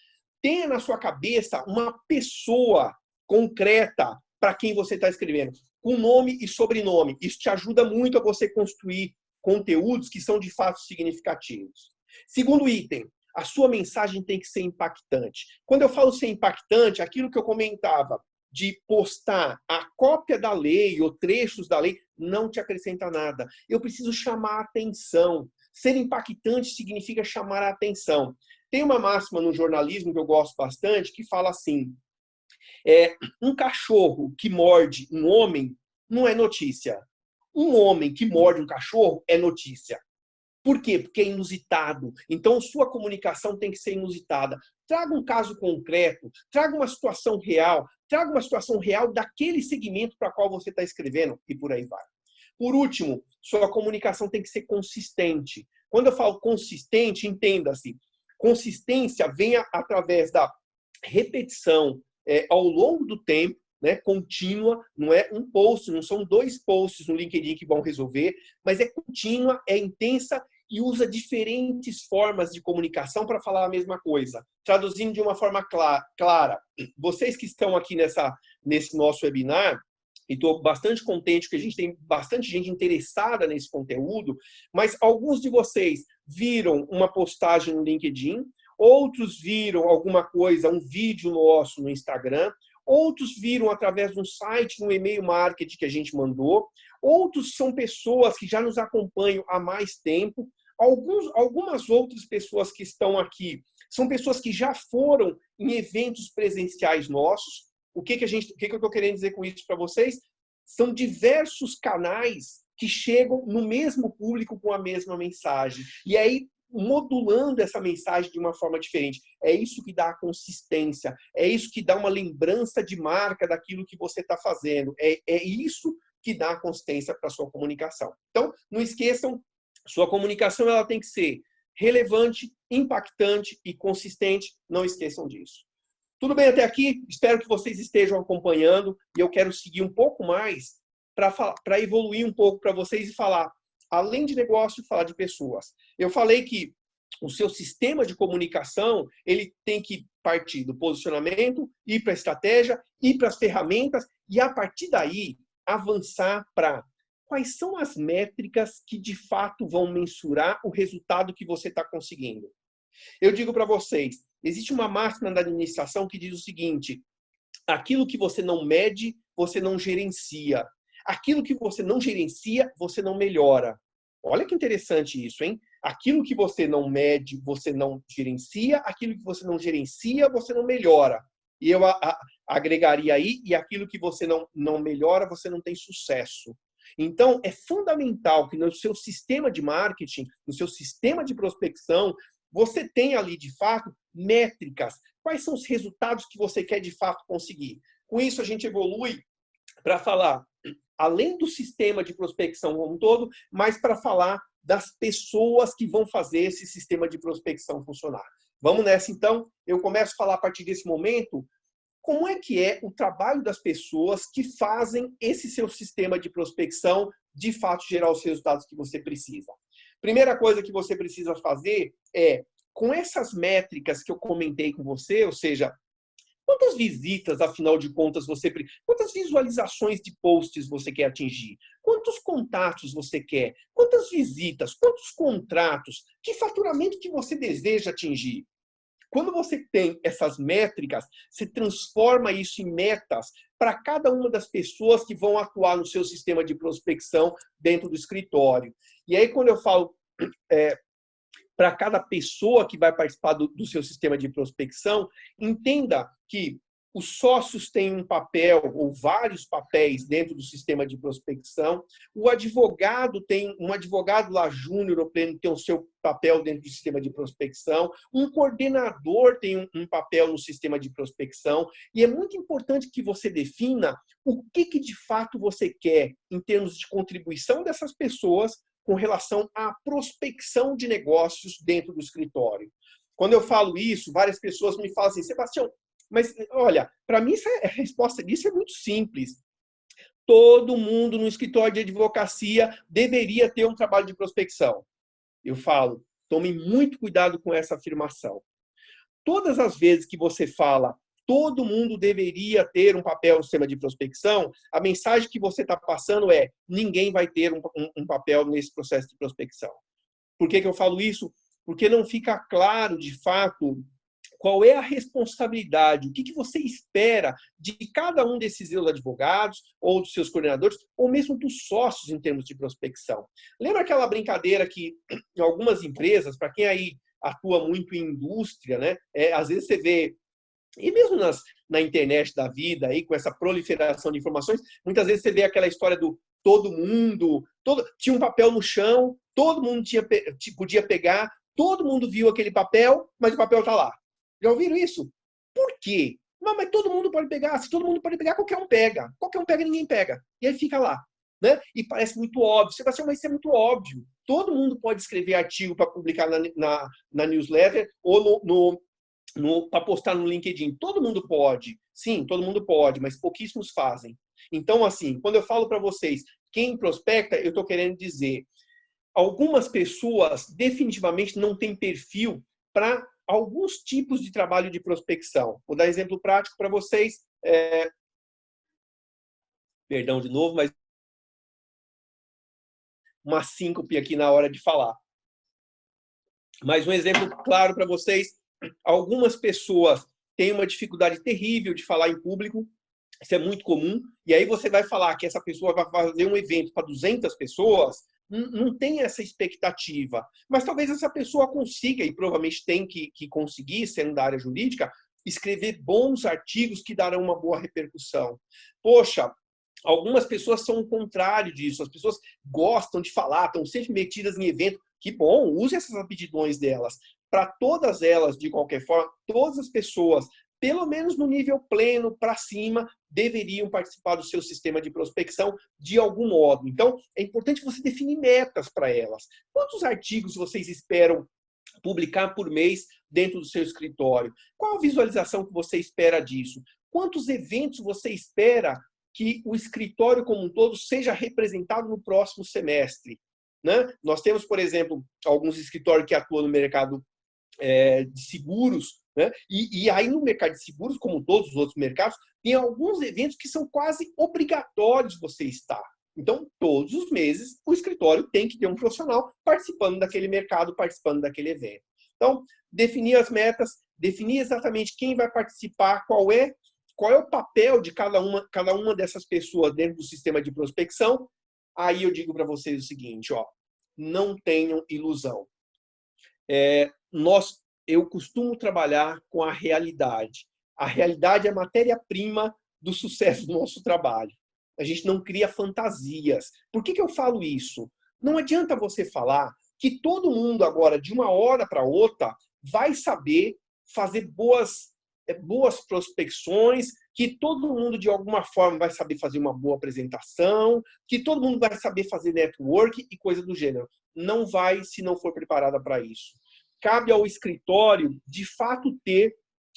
tenha na sua cabeça uma pessoa concreta para quem você está escrevendo, com nome e sobrenome. Isso te ajuda muito a você construir conteúdos que são de fato significativos. Segundo item, a sua mensagem tem que ser impactante. Quando eu falo ser impactante, aquilo que eu comentava de postar a cópia da lei ou trechos da lei não te acrescenta nada. Eu preciso chamar a atenção. Ser impactante significa chamar a atenção. Tem uma máxima no jornalismo que eu gosto bastante que fala assim, um cachorro que morde um homem não é notícia. Um homem que morde um cachorro é notícia. Por quê? Porque é inusitado. Então, sua comunicação tem que ser inusitada. Traga um caso concreto, traga uma situação real daquele segmento para qual você está escrevendo e por aí vai. Por último, sua comunicação tem que ser consistente. Quando eu falo consistente, entenda-se. Consistência vem através da repetição ao longo do tempo, né, contínua, não é um post, não são 2 posts no LinkedIn que vão resolver, mas é contínua, é intensa e usa diferentes formas de comunicação para falar a mesma coisa. Traduzindo de uma forma clara, vocês que estão aqui nesse nosso webinar, e estou bastante contente que a gente tem bastante gente interessada nesse conteúdo, mas alguns de vocês viram uma postagem no LinkedIn, outros viram alguma coisa, um vídeo nosso no Instagram, outros viram através de um site, um e-mail marketing que a gente mandou, outros são pessoas que já nos acompanham há mais tempo, algumas outras pessoas que estão aqui são pessoas que já foram em eventos presenciais nossos. O que eu estou querendo dizer com isso para vocês? São diversos canais que chegam no mesmo público com a mesma mensagem. E aí, modulando essa mensagem de uma forma diferente. É isso que dá a consistência, é isso que dá uma lembrança de marca daquilo que você está fazendo. É isso que dá a consistência para a sua comunicação. Então, não esqueçam, sua comunicação ela tem que ser relevante, impactante e consistente. Não esqueçam disso. Tudo bem até aqui? Espero que vocês estejam acompanhando e eu quero seguir um pouco mais para evoluir um pouco para vocês e falar, além de negócio, falar de pessoas. Eu falei que o seu sistema de comunicação ele tem que partir do posicionamento, ir para a estratégia, ir para as ferramentas e, a partir daí, avançar para quais são as métricas que, de fato, vão mensurar o resultado que você está conseguindo. Eu digo para vocês, existe uma máxima da administração que diz o seguinte, aquilo que você não mede, você não gerencia. Aquilo que você não gerencia, você não melhora. Olha que interessante isso, hein? Aquilo que você não mede, você não gerencia. Aquilo que você não gerencia, você não melhora. E eu agregaria aí, e aquilo que você não melhora, você não tem sucesso. Então, é fundamental que no seu sistema de marketing, no seu sistema de prospecção, você tenha ali, de fato, métricas. Quais são os resultados que você quer, de fato, conseguir? Com isso, a gente evolui para falar além do sistema de prospecção como um todo, mas para falar das pessoas que vão fazer esse sistema de prospecção funcionar. Vamos nessa, então? Eu começo a falar a partir desse momento como é que é o trabalho das pessoas que fazem esse seu sistema de prospecção de fato gerar os resultados que você precisa. Primeira coisa que você precisa fazer é, com essas métricas que eu comentei com você, ou seja, quantas visitas, afinal de contas, quantas visualizações de posts você quer atingir? Quantos contatos você quer? Quantas visitas? Quantos contratos? Que faturamento que você deseja atingir? Quando você tem essas métricas, você transforma isso em metas para cada uma das pessoas que vão atuar no seu sistema de prospecção dentro do escritório. E aí, quando eu falo para cada pessoa que vai participar do seu sistema de prospecção, entenda que os sócios têm um papel ou vários papéis dentro do sistema de prospecção. O advogado tem um advogado lá júnior ou pleno tem o seu papel dentro do sistema de prospecção. Um coordenador tem um papel no sistema de prospecção. E é muito importante que você defina o que de fato você quer em termos de contribuição dessas pessoas com relação à prospecção de negócios dentro do escritório. Quando eu falo isso, várias pessoas me falam assim, Sebastião, mas olha, para mim a resposta disso é muito simples. Todo mundo no escritório de advocacia deveria ter um trabalho de prospecção. Eu falo, tome muito cuidado com essa afirmação. Todas as vezes que você fala todo mundo deveria ter um papel no sistema de prospecção, a mensagem que você está passando é ninguém vai ter um papel nesse processo de prospecção. Por que eu falo isso? Porque não fica claro, de fato, qual é a responsabilidade, o que você espera de cada um desses seus advogados, ou dos seus coordenadores, ou mesmo dos sócios em termos de prospecção. Lembra aquela brincadeira que em algumas empresas, para quem aí atua muito em indústria, né, às vezes você vê, e mesmo na internet da vida, aí, com essa proliferação de informações, muitas vezes você vê aquela história do todo mundo, tinha um papel no chão, todo mundo podia pegar, todo mundo viu aquele papel, mas o papel está lá. Já ouviram isso? Por quê? Não, mas todo mundo pode pegar. Se todo mundo pode pegar, qualquer um pega. Qualquer um pega, ninguém pega. E aí fica lá. Né? E parece muito óbvio. Você vai dizer, mas isso é muito óbvio. Todo mundo pode escrever artigo para publicar na newsletter ou para postar no LinkedIn. Todo mundo pode. Sim, todo mundo pode, mas pouquíssimos fazem. Então, assim, quando eu falo para vocês, quem prospecta, eu estou querendo dizer, algumas pessoas definitivamente não têm perfil para alguns tipos de trabalho de prospecção. Vou dar exemplo prático para vocês. Perdão de novo, mas uma síncope aqui na hora de falar. Mas um exemplo claro para vocês. Algumas pessoas têm uma dificuldade terrível de falar em público. Isso é muito comum. E aí você vai falar que essa pessoa vai fazer um evento para 200 pessoas, não tem essa expectativa. Mas talvez essa pessoa consiga, e provavelmente tem que conseguir, sendo da área jurídica, escrever bons artigos que darão uma boa repercussão. Poxa, Algumas pessoas são o contrário disso. As pessoas gostam de falar, estão sempre metidas em evento. Que bom, use essas aptidões delas. Para todas elas, de qualquer forma, todas as pessoas, pelo menos no nível pleno para cima, deveriam participar do seu sistema de prospecção de algum modo. Então, é importante você definir metas para elas. Quantos artigos vocês esperam publicar por mês dentro do seu escritório? Qual a visualização que você espera disso? Quantos eventos você espera que o escritório como um todo seja representado no próximo semestre? Né? Nós temos, por exemplo, alguns escritórios que atuam no mercado de seguros, né? E aí no mercado de seguros, como todos os outros mercados, tem alguns eventos que são quase obrigatórios você estar. Então, todos os meses, o escritório tem que ter um profissional participando daquele mercado, participando daquele evento. Então, definir as metas, definir exatamente quem vai participar, qual é o papel de cada uma dessas pessoas dentro do sistema de prospecção. Aí eu digo para vocês o seguinte, ó, não tenham ilusão. Eu costumo trabalhar com a realidade. A realidade é a matéria-prima do sucesso do nosso trabalho. A gente não cria fantasias. Por que eu falo isso? Não adianta você falar que todo mundo agora, de uma hora para outra, vai saber fazer boas prospecções, que todo mundo, de alguma forma, vai saber fazer uma boa apresentação, que todo mundo vai saber fazer network e coisa do gênero. Não vai se não for preparada para isso. Cabe ao escritório, de fato, ter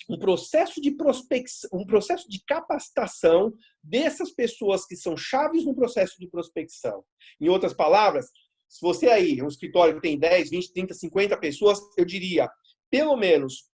um processo de prospecção, um processo de capacitação dessas pessoas que são chaves no processo de prospecção. Em outras palavras, se você aí, um escritório que tem 10, 20, 30, 50 pessoas, eu diria, pelo menos,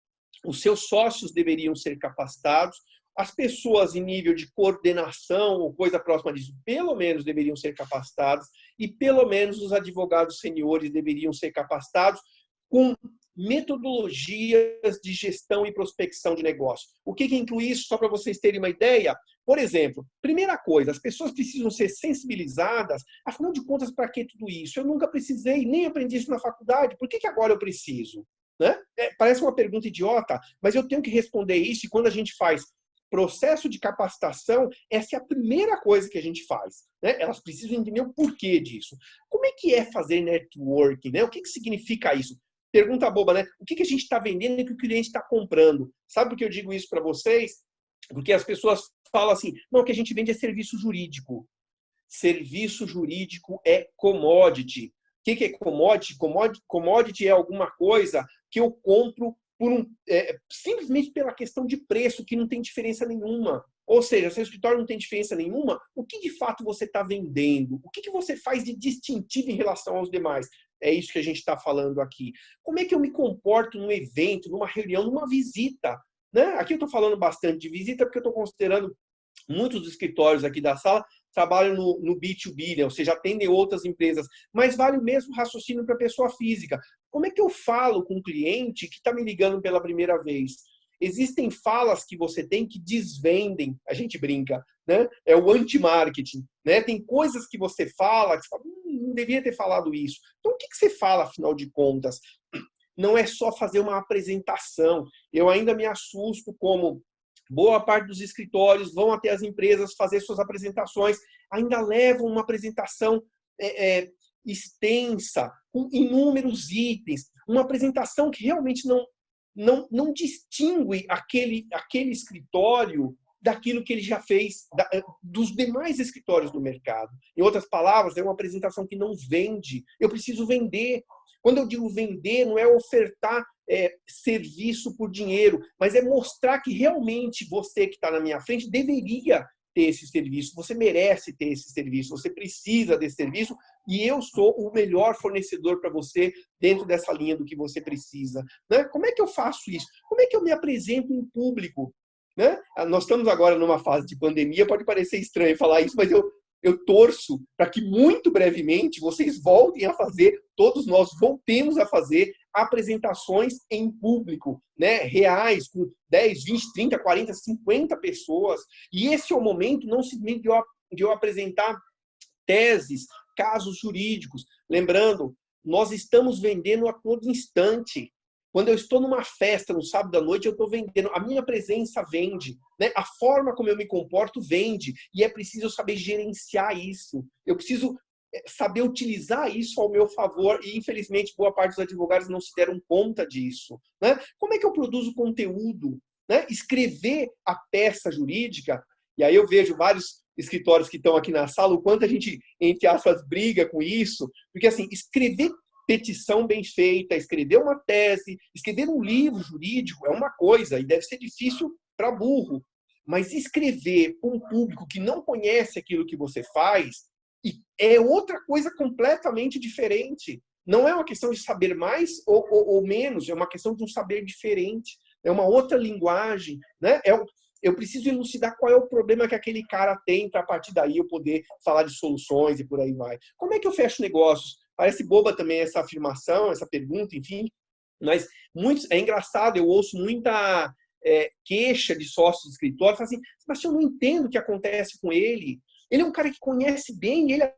os seus sócios deveriam ser capacitados, as pessoas em nível de coordenação ou coisa próxima disso, pelo menos deveriam ser capacitadas, e pelo menos os advogados seniores deveriam ser capacitados com metodologias de gestão e prospecção de negócio. O que inclui isso? Só para vocês terem uma ideia. Por exemplo, primeira coisa, as pessoas precisam ser sensibilizadas. Afinal de contas, para que tudo isso? Eu nunca precisei, nem aprendi isso na faculdade. Por que agora eu preciso? Né? Parece uma pergunta idiota, mas eu tenho que responder isso. E quando a gente faz processo de capacitação, essa é a primeira coisa que a gente faz. Né? Elas precisam entender o porquê disso. Como é que é fazer networking? Né? O que significa isso? Pergunta boba, né? O que a gente está vendendo e o que o cliente está comprando? Sabe por que eu digo isso para vocês? Porque as pessoas falam assim, não, o que a gente vende é serviço jurídico. Serviço jurídico é commodity. O que é commodity? Commodity é alguma coisa que eu compro simplesmente pela questão de preço, que não tem diferença nenhuma. Ou seja, se o escritório não tem diferença nenhuma, o que de fato você está vendendo? O que você faz de distintivo em relação aos demais? É isso que a gente está falando aqui. Como é que eu me comporto num evento, numa reunião, numa visita? Né? Aqui eu estou falando bastante de visita porque eu estou considerando muitos dos escritórios aqui da sala trabalham no B2B, né? Ou seja, atendem outras empresas. Mas vale o mesmo raciocínio para a pessoa física. Como é que eu falo com um cliente que está me ligando pela primeira vez? Existem falas que você tem que desvendem, a gente brinca, né? É o anti-marketing, né? Tem coisas que você fala, que você fala, não devia ter falado isso. Então, o que você fala, afinal de contas? Não é só fazer uma apresentação. Eu ainda me assusto como boa parte dos escritórios vão até as empresas fazer suas apresentações, ainda levam uma apresentação extensa, com inúmeros itens, uma apresentação que realmente não distingue aquele escritório daquilo que ele já fez, dos demais escritórios do mercado. Em outras palavras, é uma apresentação que não vende. Eu preciso vender. Quando eu digo vender, não é ofertar serviço por dinheiro, mas é mostrar que realmente você que está na minha frente deveria ter esse serviço, você merece ter esse serviço, você precisa desse serviço e eu sou o melhor fornecedor para você dentro dessa linha do que você precisa. Né? Como é que eu faço isso? Como é que eu me apresento em público? Né? Nós estamos agora numa fase de pandemia, pode parecer estranho falar isso, mas eu torço para que muito brevemente vocês voltem a fazer, todos nós voltemos a fazer apresentações em público, né, reais, com 10, 20, 30, 40, 50 pessoas. E esse é o momento não simplesmente de eu apresentar teses, casos jurídicos. Lembrando, nós estamos vendendo a todo instante. Quando eu estou numa festa no sábado à noite, eu estou vendendo. A minha presença vende, né? A forma como eu me comporto vende. E é preciso eu saber gerenciar isso. Eu preciso saber utilizar isso ao meu favor. E, infelizmente, boa parte dos advogados não se deram conta disso, né? Como é que eu produzo conteúdo? Né? Escrever a peça jurídica. E aí eu vejo vários escritórios que estão aqui na sala, o quanto a gente, entre aspas, briga com isso. Porque, assim, escrever petição bem feita, escrever uma tese, escrever um livro jurídico é uma coisa, e deve ser difícil para burro. Mas escrever para um público que não conhece aquilo que você faz é outra coisa completamente diferente. Não é uma questão de saber mais ou menos, é uma questão de um saber diferente. É uma outra linguagem, né? Eu preciso elucidar qual é o problema que aquele cara tem para, a partir daí, eu poder falar de soluções e por aí vai. Como é que eu fecho negócios? Parece boba também essa afirmação, essa pergunta, enfim. Mas é engraçado, eu ouço muita queixa de sócios de escritório, falam assim, mas eu não entendo o que acontece com ele. Ele é um cara que conhece bem, ele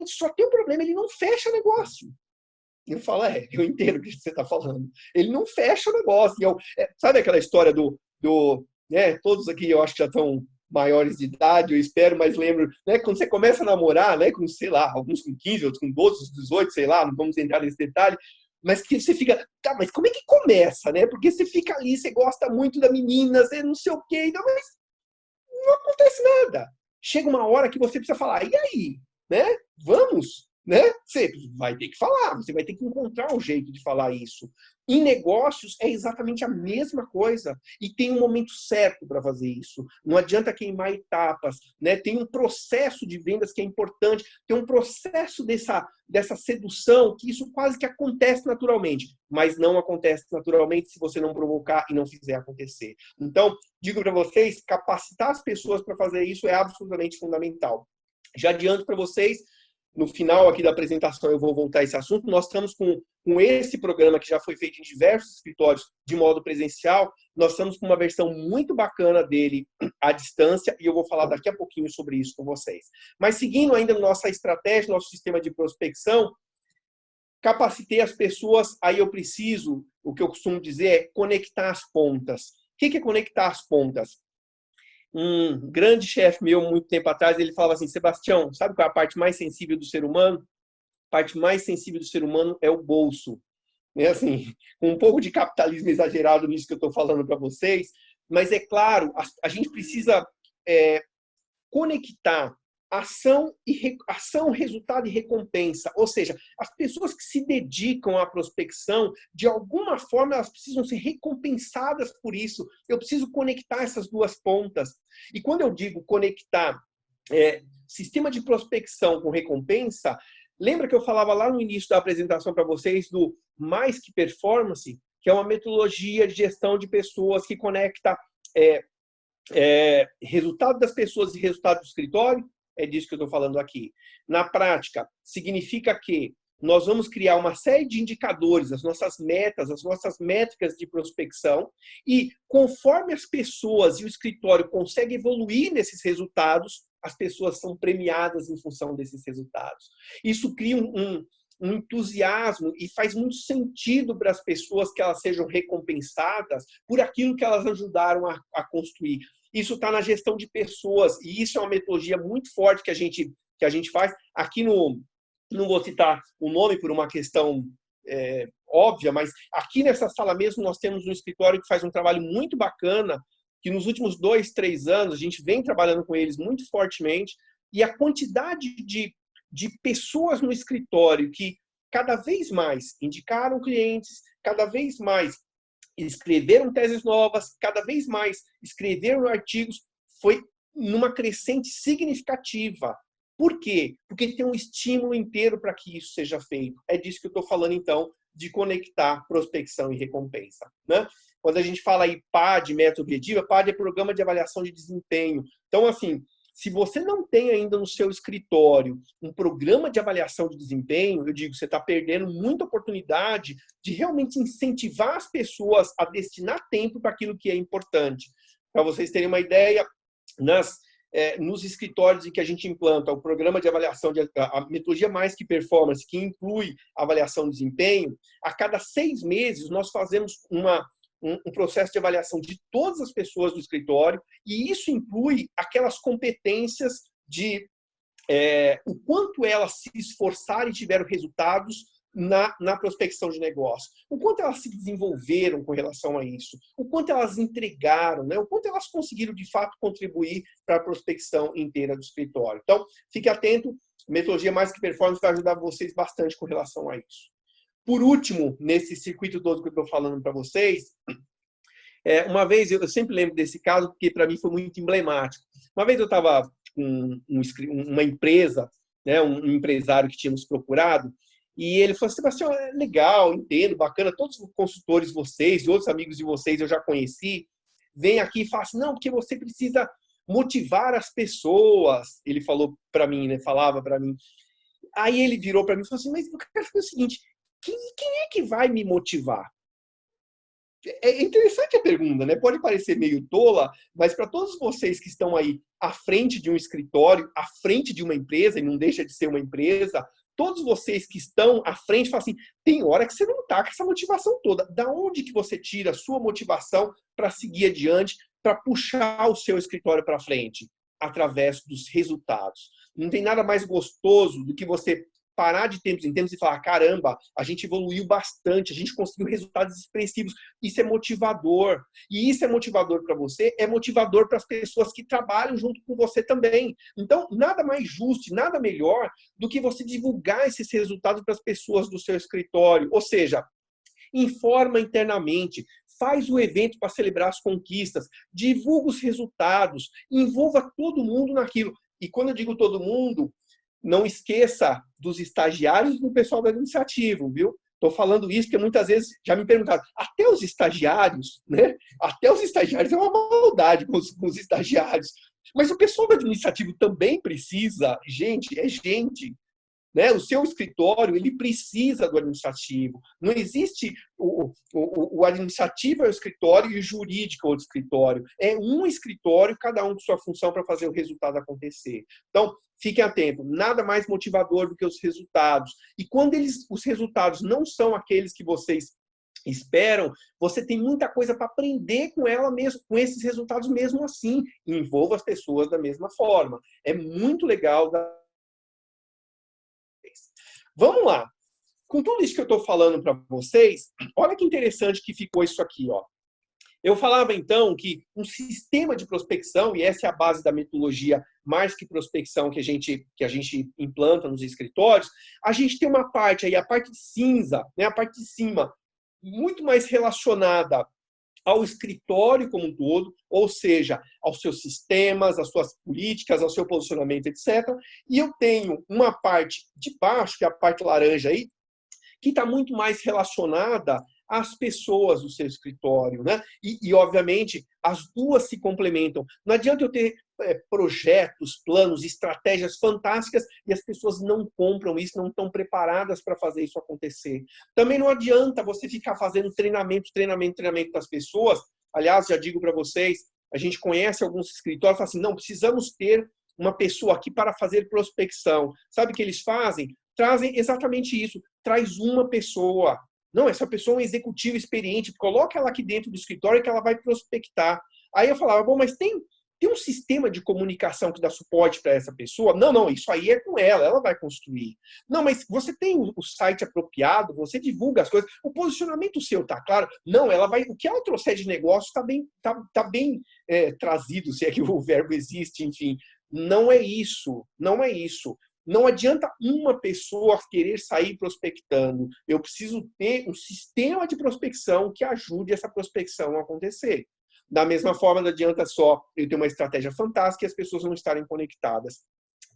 só tem um problema, ele não fecha negócio. Eu falo, eu entendo o que você está falando. Ele não fecha o negócio. Sabe aquela história né, todos aqui eu acho que já estão maiores de idade, eu espero, mas lembro, né, quando você começa a namorar, né, com, sei lá, alguns com 15, outros com 12, outros 18, sei lá, não vamos entrar nesse detalhe, mas que você fica, tá, mas como é que começa, né? Porque você fica ali, você gosta muito da menina, você não sei o quê, então, mas não acontece nada. Chega uma hora que você precisa falar, e aí, né? Vamos? Né? Você vai ter que falar, você vai ter que encontrar um jeito de falar isso. Em negócios é exatamente a mesma coisa e tem um momento certo para fazer isso. Não adianta queimar etapas, né? Tem um processo de vendas que é importante, tem um processo dessa sedução que isso quase que acontece naturalmente, mas não acontece naturalmente se você não provocar e não fizer acontecer. Então, digo para vocês, capacitar as pessoas para fazer isso é absolutamente fundamental. Já adianto para vocês, no final aqui da apresentação eu vou voltar a esse assunto, nós estamos com esse programa que já foi feito em diversos escritórios de modo presencial, nós estamos com uma versão muito bacana dele à distância e eu vou falar daqui a pouquinho sobre isso com vocês. Mas seguindo ainda nossa estratégia, nosso sistema de prospecção, capacitei as pessoas, aí eu preciso, o que eu costumo dizer é conectar as pontas. O que é conectar as pontas? Um grande chefe meu, muito tempo atrás, ele falava assim, Sebastião, sabe qual é a parte mais sensível do ser humano? A parte mais sensível do ser humano é o bolso. É assim, com um pouco de capitalismo exagerado nisso que eu estou falando para vocês, mas é claro, a gente precisa conectar ação, resultado e recompensa. Ou seja, as pessoas que se dedicam à prospecção, de alguma forma, elas precisam ser recompensadas por isso. Eu preciso conectar essas duas pontas. E quando eu digo conectar sistema de prospecção com recompensa, lembra que eu falava lá no início da apresentação para vocês do Mais Que Performance, que é uma metodologia de gestão de pessoas que conecta resultado das pessoas e resultado do escritório? É disso que eu estou falando aqui. Na prática, significa que nós vamos criar uma série de indicadores, as nossas metas, as nossas métricas de prospecção, e conforme as pessoas e o escritório conseguem evoluir nesses resultados, as pessoas são premiadas em função desses resultados. Isso cria um entusiasmo e faz muito sentido para as pessoas que elas sejam recompensadas por aquilo que elas ajudaram a construir. Isso está na gestão de pessoas e isso é uma metodologia muito forte que a gente faz. Aqui não vou citar o nome por uma questão óbvia, mas aqui nessa sala mesmo nós temos um escritório que faz um trabalho muito bacana, que nos últimos 2, 3 anos a gente vem trabalhando com eles muito fortemente e a quantidade de pessoas no escritório que cada vez mais indicaram clientes, cada vez mais escreveram teses novas, cada vez mais escreveram artigos, foi numa crescente significativa. Por quê? Porque tem um estímulo inteiro para que isso seja feito. É disso que eu estou falando, então, de conectar prospecção e recompensa. Né? Quando a gente fala aí PAD, método objetivo, PAD é Programa de Avaliação de Desempenho. Então, assim, se você não tem ainda no seu escritório um programa de avaliação de desempenho, eu digo, você está perdendo muita oportunidade de realmente incentivar as pessoas a destinar tempo para aquilo que é importante. Para vocês terem uma ideia, nas nos escritórios em que a gente implanta o programa de avaliação, a metodologia Mais Que Performance, que inclui a avaliação de desempenho, a cada 6 meses nós fazemos um processo de avaliação de todas as pessoas do escritório, e isso inclui aquelas competências de o quanto elas se esforçaram e tiveram resultados na prospecção de negócio, o quanto elas se desenvolveram com relação a isso, o quanto elas entregaram, né? O quanto elas conseguiram, de fato, contribuir para a prospecção inteira do escritório. Então, fique atento, a metodologia Mais Que Performance vai ajudar vocês bastante com relação a isso. Por último, nesse circuito todo que eu estou falando para vocês, uma vez, eu sempre lembro desse caso, porque para mim foi muito emblemático. Uma vez eu estava com uma empresa, né, um empresário que tinha nos procurado, e ele falou: Sebastião, é legal, entendo, bacana, todos os consultores, vocês e outros amigos de vocês eu já conheci, vem aqui e fala assim, não, porque você precisa motivar as pessoas. Ele falou para mim, né, falava para mim. Aí ele virou para mim e falou assim, mas eu quero fazer o seguinte, quem é que vai me motivar? É interessante a pergunta, né? Pode parecer meio tola, mas para todos vocês que estão aí à frente de um escritório, à frente de uma empresa, e não deixa de ser uma empresa, todos vocês que estão à frente falam assim, tem hora que você não está com essa motivação toda. Da onde que você tira a sua motivação para seguir adiante, para puxar o seu escritório para frente? Através dos resultados. Não tem nada mais gostoso do que você parar de tempos em tempos e falar, caramba, a gente evoluiu bastante, a gente conseguiu resultados expressivos. Isso é motivador. E isso é motivador para você, é motivador para as pessoas que trabalham junto com você também. Então, nada mais justo, nada melhor do que você divulgar esses resultados para as pessoas do seu escritório. Ou seja, informa internamente, faz o evento para celebrar as conquistas, divulga os resultados, envolva todo mundo naquilo. E quando eu digo todo mundo, não esqueça dos estagiários e do pessoal do administrativo, viu? Estou falando isso porque muitas vezes já me perguntaram, até os estagiários, né? Até os estagiários é uma maldade com os estagiários. Mas o pessoal do administrativo também precisa, gente, é gente. Né? O seu escritório, ele precisa do administrativo. Não existe o administrativo é o escritório e o jurídico é o escritório. É um escritório, cada um com sua função para fazer o resultado acontecer. Então, fiquem atentos. Nada mais motivador do que os resultados. E quando os resultados não são aqueles que vocês esperam, você tem muita coisa para aprender com ela mesmo, com esses resultados mesmo assim. Envolva as pessoas da mesma forma. É muito legal. Vamos lá. Com tudo isso que eu estou falando para vocês, olha que interessante que ficou isso aqui, ó. Eu falava, então, que um sistema de prospecção, e essa é a base da metodologia Mais Que Prospecção que a gente implanta nos escritórios, a gente tem uma parte aí, a parte cinza, né, a parte de cima, muito mais relacionada ao escritório como um todo, ou seja, aos seus sistemas, às suas políticas, ao seu posicionamento, etc. E eu tenho uma parte de baixo, que é a parte laranja aí, que está muito mais relacionada às pessoas do seu escritório, né? E, obviamente, as duas se complementam. Não adianta eu ter projetos, planos, estratégias fantásticas e as pessoas não compram isso, não estão preparadas para fazer isso acontecer. Também não adianta você ficar fazendo treinamento das pessoas. Aliás, já digo para vocês, a gente conhece alguns escritórios e fala assim, não, precisamos ter uma pessoa aqui para fazer prospecção. Sabe o que eles fazem? Trazem exatamente isso. Traz uma pessoa. Não, essa pessoa é um executivo experiente. Coloca ela aqui dentro do escritório que ela vai prospectar. Aí eu falava, bom, mas tem um sistema de comunicação que dá suporte para essa pessoa? Não, isso aí é com ela vai construir. Não, mas você tem o site apropriado, você divulga as coisas, o posicionamento seu está claro? Não, o que ela trouxer de negócio está bem trazido, se é que o verbo existe, enfim. Não é isso. Não adianta uma pessoa querer sair prospectando. Eu preciso ter um sistema de prospecção que ajude essa prospecção a acontecer. Da mesma forma, não adianta só eu ter uma estratégia fantástica e as pessoas não estarem conectadas.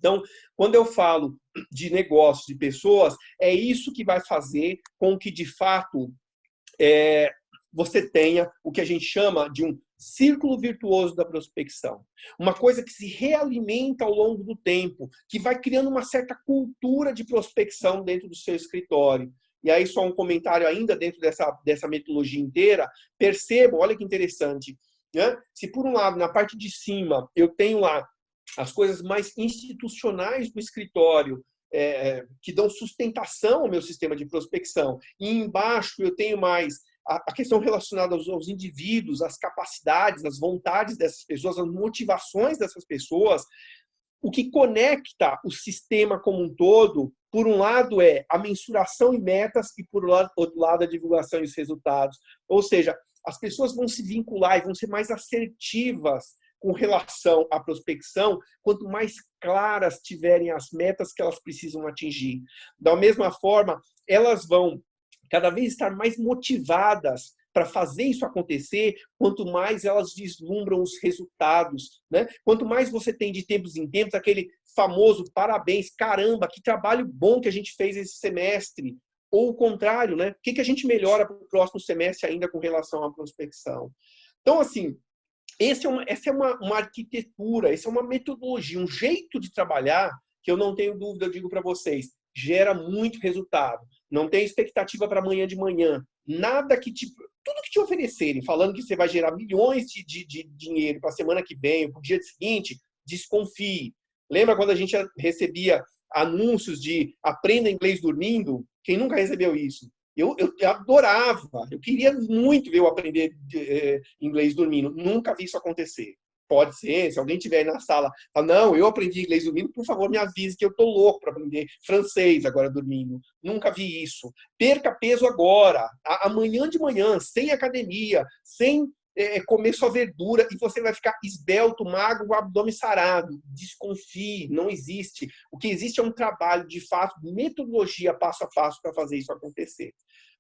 Então, quando eu falo de negócios, de pessoas, é isso que vai fazer com que, de fato, você tenha o que a gente chama de um círculo virtuoso da prospecção. Uma coisa que se realimenta ao longo do tempo, que vai criando uma certa cultura de prospecção dentro do seu escritório. E aí, só um comentário ainda dentro dessa metodologia inteira. Percebam, olha que interessante, né? Se por um lado, na parte de cima, eu tenho lá as coisas mais institucionais do escritório, que dão sustentação ao meu sistema de prospecção. E embaixo eu tenho mais a questão relacionada aos indivíduos, as capacidades, as vontades dessas pessoas, as motivações dessas pessoas. O que conecta o sistema como um todo, por um lado, é a mensuração e metas e, por outro lado, a divulgação e os resultados. Ou seja, as pessoas vão se vincular e vão ser mais assertivas com relação à prospecção, quanto mais claras tiverem as metas que elas precisam atingir. Da mesma forma, elas vão cada vez estar mais motivadas para fazer isso acontecer, quanto mais elas vislumbram os resultados, né? Quanto mais você tem de tempos em tempos aquele famoso parabéns, caramba, que trabalho bom que a gente fez esse semestre. Ou o contrário, né? O que a gente melhora para o próximo semestre ainda com relação à prospecção? Então, assim, essa é uma arquitetura, essa é uma metodologia, um jeito de trabalhar que eu não tenho dúvida, eu digo para vocês, gera muito resultado. Não tem expectativa para amanhã de manhã. Nada que tudo que te oferecerem, falando que você vai gerar milhões de dinheiro para a semana que vem, ou para o dia seguinte, desconfie. Lembra quando a gente recebia anúncios de aprenda inglês dormindo? Quem nunca recebeu isso? Eu adorava, eu queria muito ver eu aprender inglês dormindo. Nunca vi isso acontecer. Pode ser, se alguém estiver aí na sala, fala, não, eu aprendi inglês dormindo, por favor, me avise que eu estou louco para aprender francês agora dormindo. Nunca vi isso. Perca peso agora, amanhã de manhã, sem academia, sem comer só verdura, e você vai ficar esbelto, magro, o abdômen sarado. Desconfie, não existe. O que existe é um trabalho, de fato, metodologia passo a passo para fazer isso acontecer.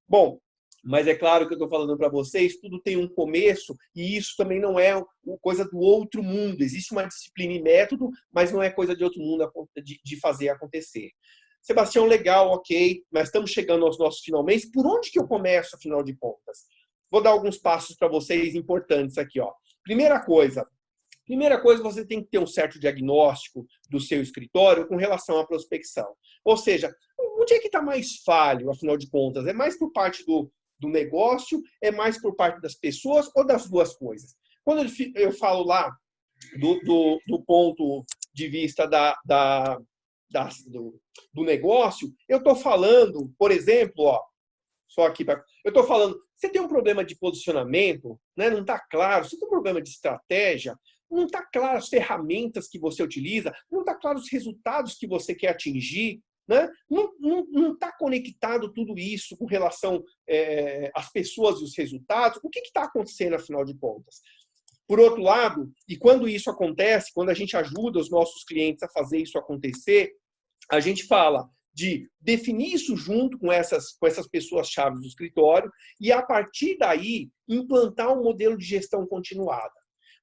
Bom, mas é claro que eu estou falando para vocês, tudo tem um começo e isso também não é coisa do outro mundo. Existe uma disciplina e método, mas não é coisa de outro mundo de fazer acontecer. Sebastião, legal, ok, mas estamos chegando aos nossos finalmente. Por onde que eu começo, afinal de contas? Vou dar alguns passos para vocês importantes aqui. Ó. Primeira coisa, você tem que ter um certo diagnóstico do seu escritório com relação à prospecção. Ou seja, onde é que está mais falho, afinal de contas? É mais por parte do negócio, é mais por parte das pessoas ou das duas coisas? Quando eu falo lá do ponto de vista do negócio, eu estou falando, por exemplo, ó, só aqui, eu estou falando, você tem um problema de posicionamento, né? Não está claro, você tem um problema de estratégia, não está claro as ferramentas que você utiliza, não está claro os resultados que você quer atingir, né? Não está conectado tudo isso com relação às pessoas e os resultados. O que está acontecendo, afinal de contas? Por outro lado, e quando isso acontece, quando a gente ajuda os nossos clientes a fazer isso acontecer, a gente fala de definir isso junto com essas pessoas-chave do escritório e, a partir daí, implantar um modelo de gestão continuada.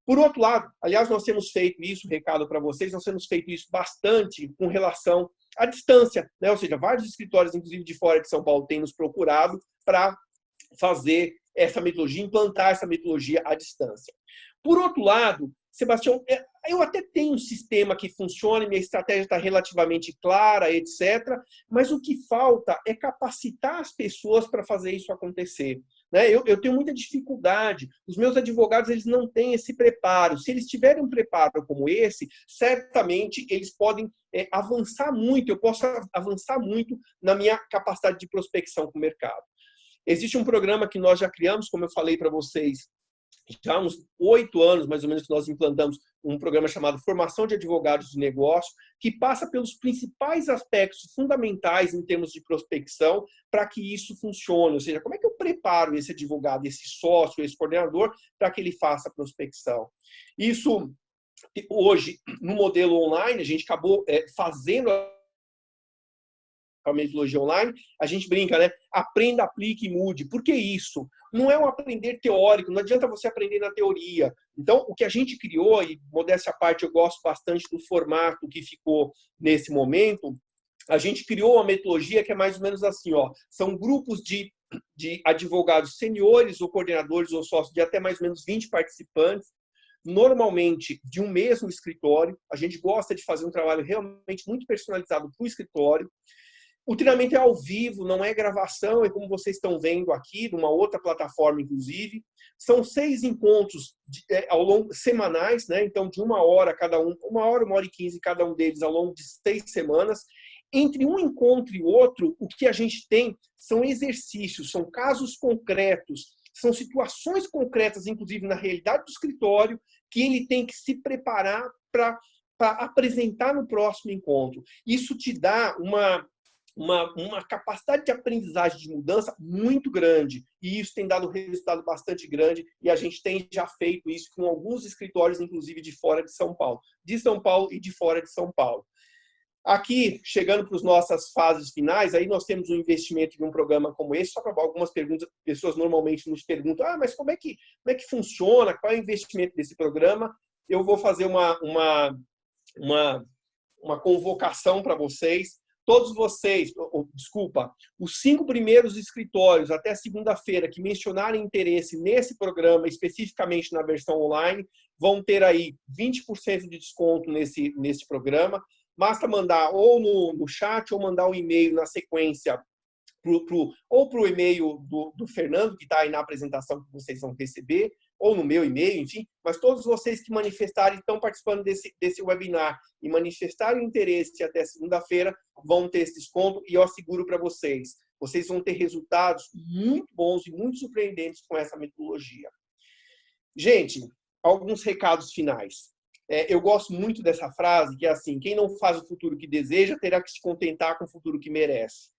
Por outro lado, aliás, nós temos feito isso, recado para vocês, nós temos feito isso bastante com relação à distância, né? Ou seja, vários escritórios, inclusive de fora de São Paulo, têm nos procurado para fazer essa metodologia, implantar essa metodologia à distância. Por outro lado, Sebastião, eu até tenho um sistema que funciona, minha estratégia está relativamente clara, etc. Mas o que falta é capacitar as pessoas para fazer isso acontecer. Né? Eu tenho muita dificuldade. Os meus advogados eles não têm esse preparo. Se eles tiverem um preparo como esse, certamente eles podem avançar muito. Eu posso avançar muito na minha capacidade de prospecção com o mercado. Existe um programa que nós já criamos, como eu falei para vocês, já há uns 8 anos, mais ou menos, que nós implantamos um programa chamado Formação de Advogados de Negócio, que passa pelos principais aspectos fundamentais em termos de prospecção para que isso funcione. Ou seja, como é que eu preparo esse advogado, esse sócio, esse coordenador, para que ele faça a prospecção? Isso, hoje, no modelo online, a gente acabou fazendo a metodologia online, a gente brinca, né? Aprenda, aplique e mude. Por que isso? Não é um aprender teórico, não adianta você aprender na teoria. Então, o que a gente criou, e modéstia à parte, eu gosto bastante do formato que ficou nesse momento, a gente criou uma metodologia que é mais ou menos assim, ó, são grupos de advogados seniores ou coordenadores ou sócios de até mais ou menos 20 participantes, normalmente de um mesmo escritório. A gente gosta de fazer um trabalho realmente muito personalizado para o escritório. O treinamento é ao vivo, não é gravação, é como vocês estão vendo aqui, numa outra plataforma, inclusive. São 6 encontros ao longo, semanais, né? Então, de 1 hora cada um, 1 hora e 15 cada um deles, ao longo de 6 semanas. Entre um encontro e outro, o que a gente tem são exercícios, são casos concretos, são situações concretas, inclusive na realidade do escritório, que ele tem que se preparar para apresentar no próximo encontro. Isso te dá uma capacidade de aprendizagem, de mudança muito grande. E isso tem dado um resultado bastante grande. E a gente tem já feito isso com alguns escritórios, inclusive de fora de São Paulo. De São Paulo e de fora de São Paulo. Aqui, chegando para as nossas fases finais, aí nós temos um investimento de um programa como esse, só para algumas perguntas, pessoas normalmente nos perguntam, mas como é que funciona, qual é o investimento desse programa? Eu vou fazer uma convocação para vocês. Todos vocês, os 5 primeiros escritórios até segunda-feira que mencionarem interesse nesse programa, especificamente na versão online, vão ter aí 20% de desconto nesse programa. Basta mandar ou no chat ou mandar um e-mail na sequência ou para o e-mail do Fernando, que está aí na apresentação que vocês vão receber, ou no meu e-mail, enfim. Mas todos vocês que manifestarem, estão participando desse webinar e manifestarem interesse até segunda-feira, vão ter esse desconto e eu asseguro para vocês, vocês vão ter resultados muito bons e muito surpreendentes com essa metodologia. Gente, alguns recados finais. Eu gosto muito dessa frase, que é assim, quem não faz o futuro que deseja, terá que se contentar com o futuro que merece.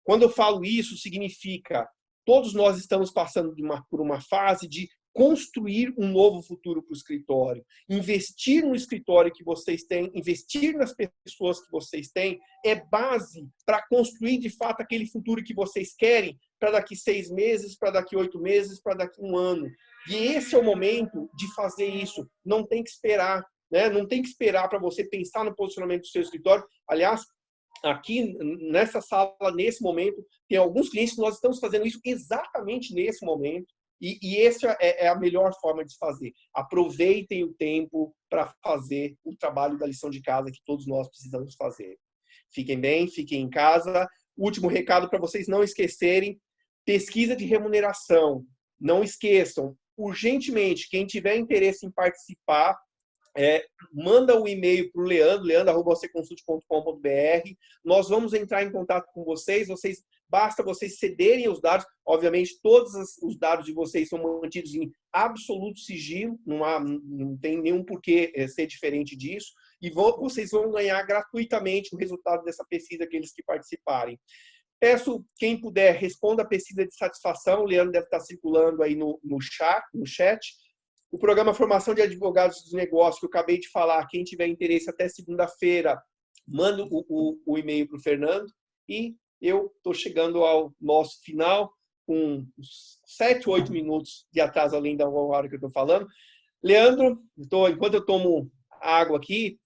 Quando eu falo isso, significa, todos nós estamos passando por uma fase de construir um novo futuro para o escritório. Investir no escritório que vocês têm, investir nas pessoas que vocês têm, é base para construir, de fato, aquele futuro que vocês querem para daqui 6 meses, para daqui 8 meses, para daqui 1 ano. E esse é o momento de fazer isso. Não tem que esperar, né? Não tem que esperar para você pensar no posicionamento do seu escritório. Aliás, aqui nessa sala, nesse momento, tem alguns clientes que nós estamos fazendo isso exatamente nesse momento. E essa é a melhor forma de fazer. Aproveitem o tempo para fazer o trabalho da lição de casa que todos nós precisamos fazer. Fiquem bem, fiquem em casa. Último recado para vocês não esquecerem, pesquisa de remuneração. Não esqueçam, urgentemente, quem tiver interesse em participar, manda um e-mail para o leandro@vocêconsulte.com.br. Nós vamos entrar em contato com vocês. Basta vocês cederem os dados. Obviamente, todos os dados de vocês são mantidos em absoluto sigilo. Não tem nenhum porquê ser diferente disso. E vocês vão ganhar gratuitamente o resultado dessa pesquisa, aqueles que participarem. Peço, quem puder, responda a pesquisa de satisfação. O Leandro deve estar circulando aí no chat. O programa Formação de Advogados dos Negócios, que eu acabei de falar, quem tiver interesse até segunda-feira, manda o e-mail para o Fernando. E eu estou chegando ao nosso final, com 7, 8 minutos de atraso, além da hora que eu estou falando. Leandro, enquanto eu tomo água aqui,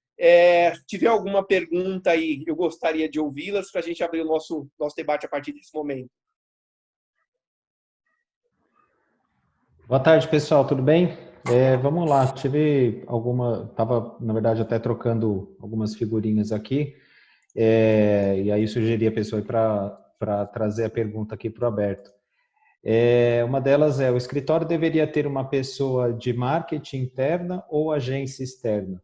tiver alguma pergunta aí, eu gostaria de ouvi-las para a gente abrir o nosso debate a partir desse momento. Boa tarde, pessoal, tudo bem? Vamos lá, estava, na verdade, até trocando algumas figurinhas aqui, e aí sugeri a pessoa para trazer a pergunta aqui para o aberto. Uma delas o escritório deveria ter uma pessoa de marketing interna ou agência externa?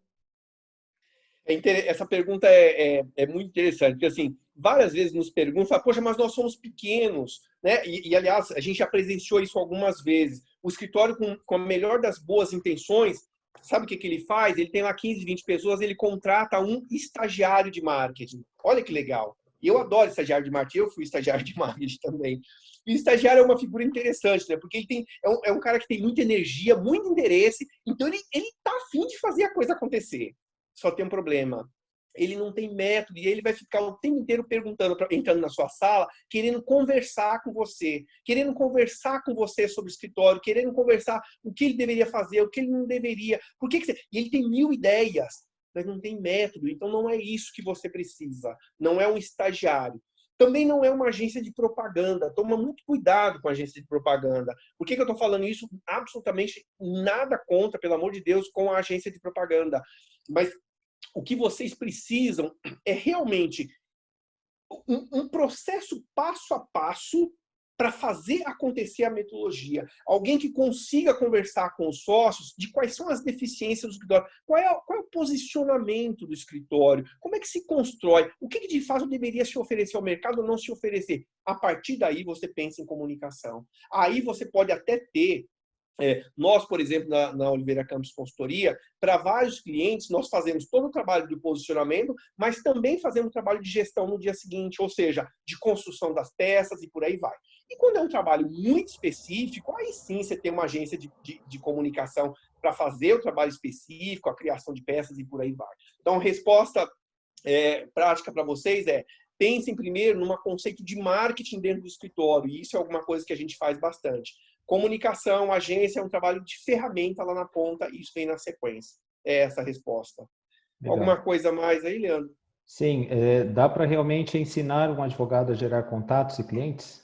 Essa pergunta é muito interessante, porque assim, várias vezes nos perguntam, poxa, mas nós somos pequenos, né? E aliás, a gente já presenciou isso algumas vezes. O escritório, com a melhor das boas intenções, sabe o que ele faz? Ele tem lá 15, 20 pessoas, ele contrata um estagiário de marketing. Olha que legal. E eu adoro estagiário de marketing, eu fui estagiário de marketing também. E o estagiário é uma figura interessante, né? Porque ele é um cara que tem muita energia, muito interesse, então ele tá afim de fazer a coisa acontecer. Só tem um problema. Ele não tem método e ele vai ficar o tempo inteiro entrando na sua sala, querendo conversar com você sobre o escritório, querendo conversar o que ele deveria fazer, o que ele não deveria. E ele tem 1000 ideias, mas não tem método. Então não é isso que você precisa. Não é um estagiário. Também não é uma agência de propaganda. Toma muito cuidado com a agência de propaganda. Por que eu estou falando isso? Absolutamente nada contra, pelo amor de Deus, com a agência de propaganda. Mas o que vocês precisam é realmente um processo passo a passo para fazer acontecer a metodologia. Alguém que consiga conversar com os sócios de quais são as deficiências do escritório, qual é o posicionamento do escritório, como é que se constrói, o que de fato deveria se oferecer ao mercado ou não se oferecer. A partir daí você pensa em comunicação. Aí você pode até ter nós, por exemplo, na Oliveira Campos Consultoria, para vários clientes, nós fazemos todo o trabalho de posicionamento, mas também fazemos trabalho de gestão no dia seguinte, ou seja, de construção das peças e por aí vai. E quando é um trabalho muito específico, aí sim você tem uma agência de comunicação para fazer o trabalho específico, a criação de peças e por aí vai. Então, a resposta prática para vocês pensem primeiro num conceito de marketing dentro do escritório, e isso é alguma coisa que a gente faz bastante. Comunicação, agência é um trabalho de ferramenta lá na ponta, e isso vem na sequência. É essa a resposta. Legal. Alguma coisa mais aí, Leandro? Sim, dá para realmente ensinar um advogado a gerar contatos e clientes?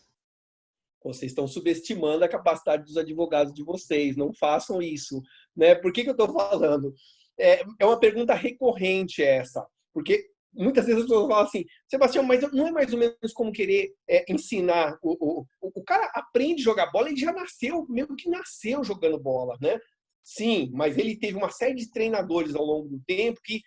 Vocês estão subestimando a capacidade dos advogados de vocês, não façam isso. Né? Por que eu estou falando? É uma pergunta recorrente essa, porque muitas vezes as pessoas falam assim, Sebastião, mas não é mais ou menos como querer ensinar. O cara aprende a jogar bola e já nasceu, mesmo que nasceu jogando bola, né? Sim, mas ele teve uma série de treinadores ao longo do tempo que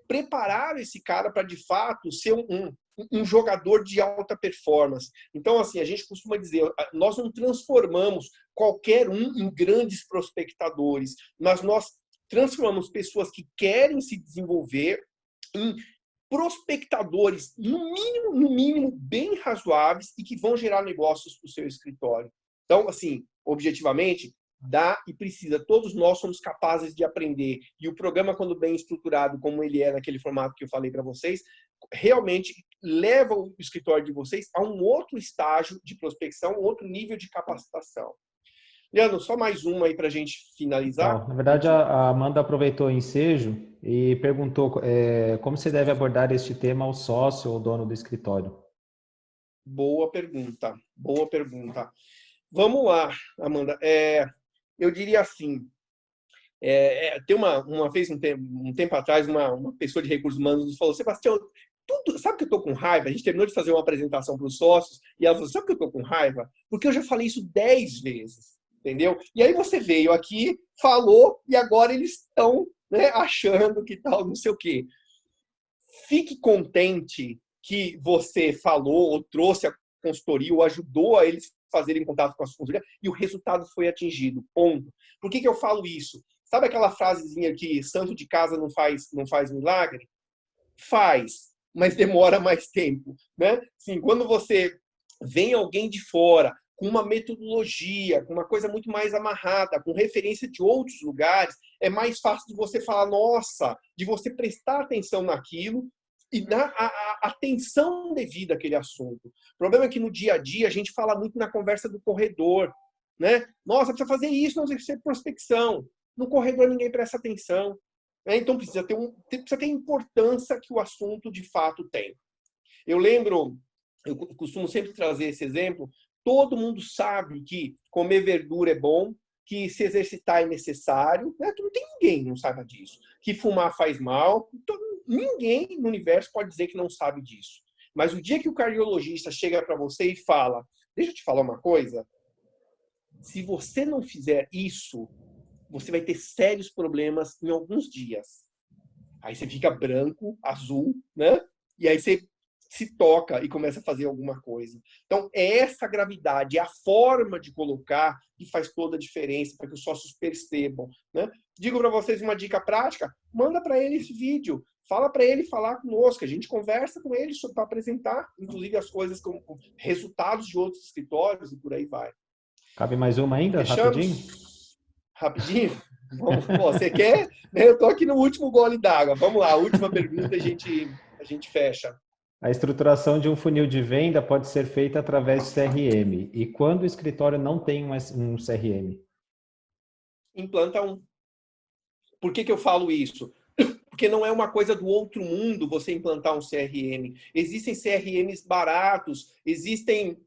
prepararam esse cara para, de fato, ser um jogador de alta performance. Então, assim, a gente costuma dizer, nós não transformamos qualquer um em grandes prospectadores, mas nós transformamos pessoas que querem se desenvolver em prospectadores, no mínimo, bem razoáveis e que vão gerar negócios para o seu escritório. Então, assim, objetivamente, dá e precisa. Todos nós somos capazes de aprender. E o programa, quando bem estruturado, como ele é naquele formato que eu falei para vocês, realmente leva o escritório de vocês a um outro estágio de prospecção, um outro nível de capacitação. Leandro, só mais uma aí para a gente finalizar. Então, na verdade, a Amanda aproveitou o ensejo e perguntou como você deve abordar este tema ao sócio ou dono do escritório. Boa pergunta, boa pergunta. Vamos lá, Amanda. Eu diria assim, tem uma vez, um tempo atrás, uma pessoa de recursos humanos nos falou, Sebastião, sabe que eu estou com raiva? A gente terminou de fazer uma apresentação para os sócios e ela falou, sabe que eu estou com raiva? Porque eu já falei isso 10 vezes. Entendeu? E aí você veio aqui, falou, e agora eles estão, né, achando que tal, não sei o quê. Fique contente que você falou, ou trouxe a consultoria, ou ajudou a eles fazerem contato com a consultoria, e o resultado foi atingido. Ponto. Por que eu falo isso? Sabe aquela frasezinha que santo de casa não faz milagre? Faz, mas demora mais tempo. Né? Sim, quando você vem alguém de fora, com uma metodologia, com uma coisa muito mais amarrada, com referência de outros lugares, é mais fácil de você falar, nossa, de você prestar atenção naquilo e dar a atenção devida àquele assunto. O problema é que no dia a dia a gente fala muito na conversa do corredor, né? Nossa, precisa fazer isso, não precisa ser prospecção. No corredor ninguém presta atenção. Né? Então precisa ter a importância que o assunto de fato tem. Eu costumo sempre trazer esse exemplo. Todo mundo sabe que comer verdura é bom, que se exercitar é necessário. Né? Não tem ninguém que não saiba disso. Que fumar faz mal. Então, ninguém no universo pode dizer que não sabe disso. Mas o dia que o cardiologista chega para você e fala, deixa eu te falar uma coisa, se você não fizer isso, você vai ter sérios problemas em alguns dias. Aí você fica branco, azul, né? E aí você se toca e começa a fazer alguma coisa. Então, é essa gravidade, é a forma de colocar que faz toda a diferença para que os sócios percebam. Né? Digo para vocês uma dica prática, manda para ele esse vídeo, fala para ele falar conosco, a gente conversa com ele para apresentar, inclusive, as coisas com resultados de outros escritórios e por aí vai. Cabe mais uma ainda, Fechamos? Rapidinho? Vamos, você quer? Eu estou aqui no último gole d'água. Vamos lá, a última pergunta a gente fecha. A estruturação de um funil de venda pode ser feita através de CRM. E quando o escritório não tem um CRM? Implanta um. Por que eu falo isso? Porque não é uma coisa do outro mundo você implantar um CRM. Existem CRMs baratos, existem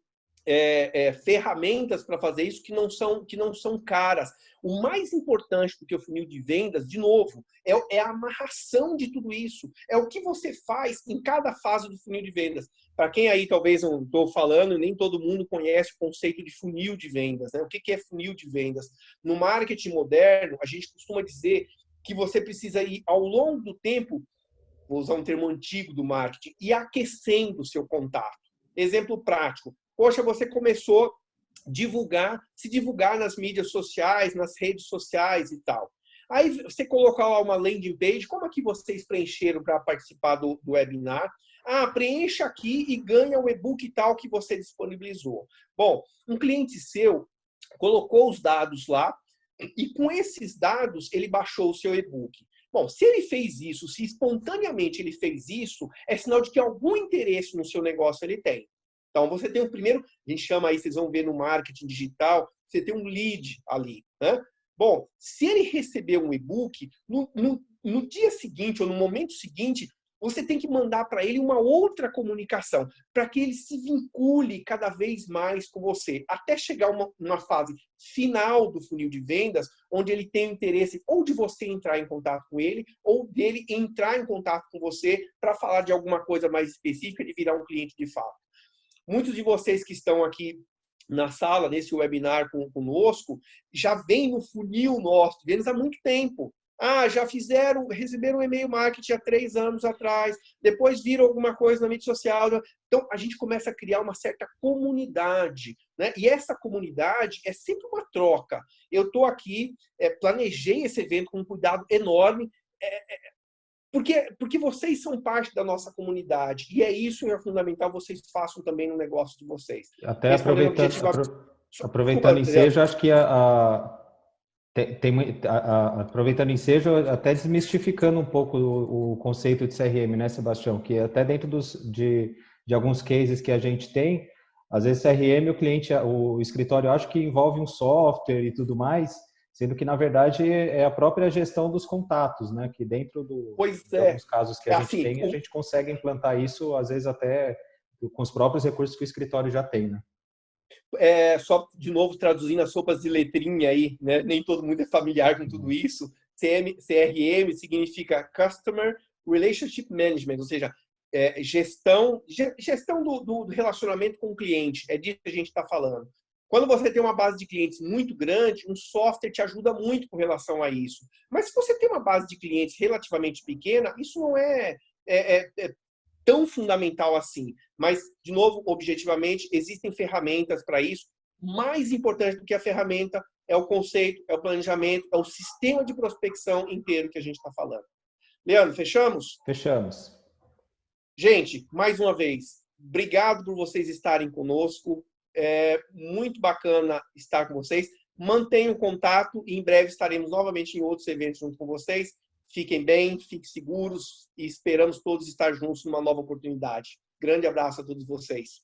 ferramentas para fazer isso que não são caras. O mais importante do que o funil de vendas, de novo, é a amarração de tudo isso. É o que você faz em cada fase do funil de vendas. Para quem aí talvez não estou falando, nem todo mundo conhece o conceito de funil de vendas, né? O que é funil de vendas? No marketing moderno, a gente costuma dizer que você precisa ir ao longo do tempo, vou usar um termo antigo do marketing, e aquecendo o seu contato. Exemplo prático. Poxa, você começou a se divulgar nas mídias sociais, nas redes sociais e tal. Aí você coloca lá uma landing page, como é que vocês preencheram para participar do webinar? Ah, preencha aqui e ganha o e-book tal que você disponibilizou. Bom, um cliente seu colocou os dados lá e com esses dados ele baixou o seu e-book. Bom, se ele fez isso, se espontaneamente ele fez isso, é sinal de que algum interesse no seu negócio ele tem. Então, você tem o primeiro, a gente chama aí, vocês vão ver no marketing digital, você tem um lead ali, né? Bom, se ele receber um e-book, no dia seguinte ou no momento seguinte, você tem que mandar para ele uma outra comunicação, para que ele se vincule cada vez mais com você, até chegar uma fase final do funil de vendas, onde ele tem interesse ou de você entrar em contato com ele, ou dele entrar em contato com você para falar de alguma coisa mais específica, de virar um cliente de fato. Muitos de vocês que estão aqui na sala, nesse webinar conosco, já vem no funil nosso de vendas há muito tempo. Ah, já receberam um e-mail marketing há 3 anos atrás, depois viram alguma coisa na mídia social. Então, a gente começa a criar uma certa comunidade, né? E essa comunidade é sempre uma troca. Eu estou aqui, planejei esse evento com um cuidado enorme, porque vocês são parte da nossa comunidade. E é isso que é fundamental, vocês façam também no negócio de vocês. Até aproveitando ensejo, acho que aproveitando ensejo, até desmistificando um pouco o conceito de CRM, né, Sebastião? Que até dentro de alguns cases que a gente tem, às vezes CRM, o escritório acha que envolve um software e tudo mais, sendo que, na verdade, é a própria gestão dos contatos, né? Que dentro de alguns casos que a gente tem, a gente consegue implantar isso, às vezes até com os próprios recursos que o escritório já tem, né? Só, de novo, traduzindo as sopas de letrinha aí, né? Nem todo mundo é familiar com tudo isso. CRM significa Customer Relationship Management, ou seja, gestão do relacionamento com o cliente. É disso que a gente está falando. Quando você tem uma base de clientes muito grande, um software te ajuda muito com relação a isso. Mas se você tem uma base de clientes relativamente pequena, isso não é tão fundamental assim. Mas, de novo, objetivamente, existem ferramentas para isso. Mais importante do que a ferramenta é o conceito, é o planejamento, é o sistema de prospecção inteiro que a gente está falando. Leandro, fechamos? Fechamos. Gente, mais uma vez, obrigado por vocês estarem conosco. É muito bacana estar com vocês. Mantenham contato e em breve estaremos novamente em outros eventos junto com vocês. Fiquem bem, fiquem seguros e esperamos todos estar juntos numa nova oportunidade. Grande abraço a todos vocês.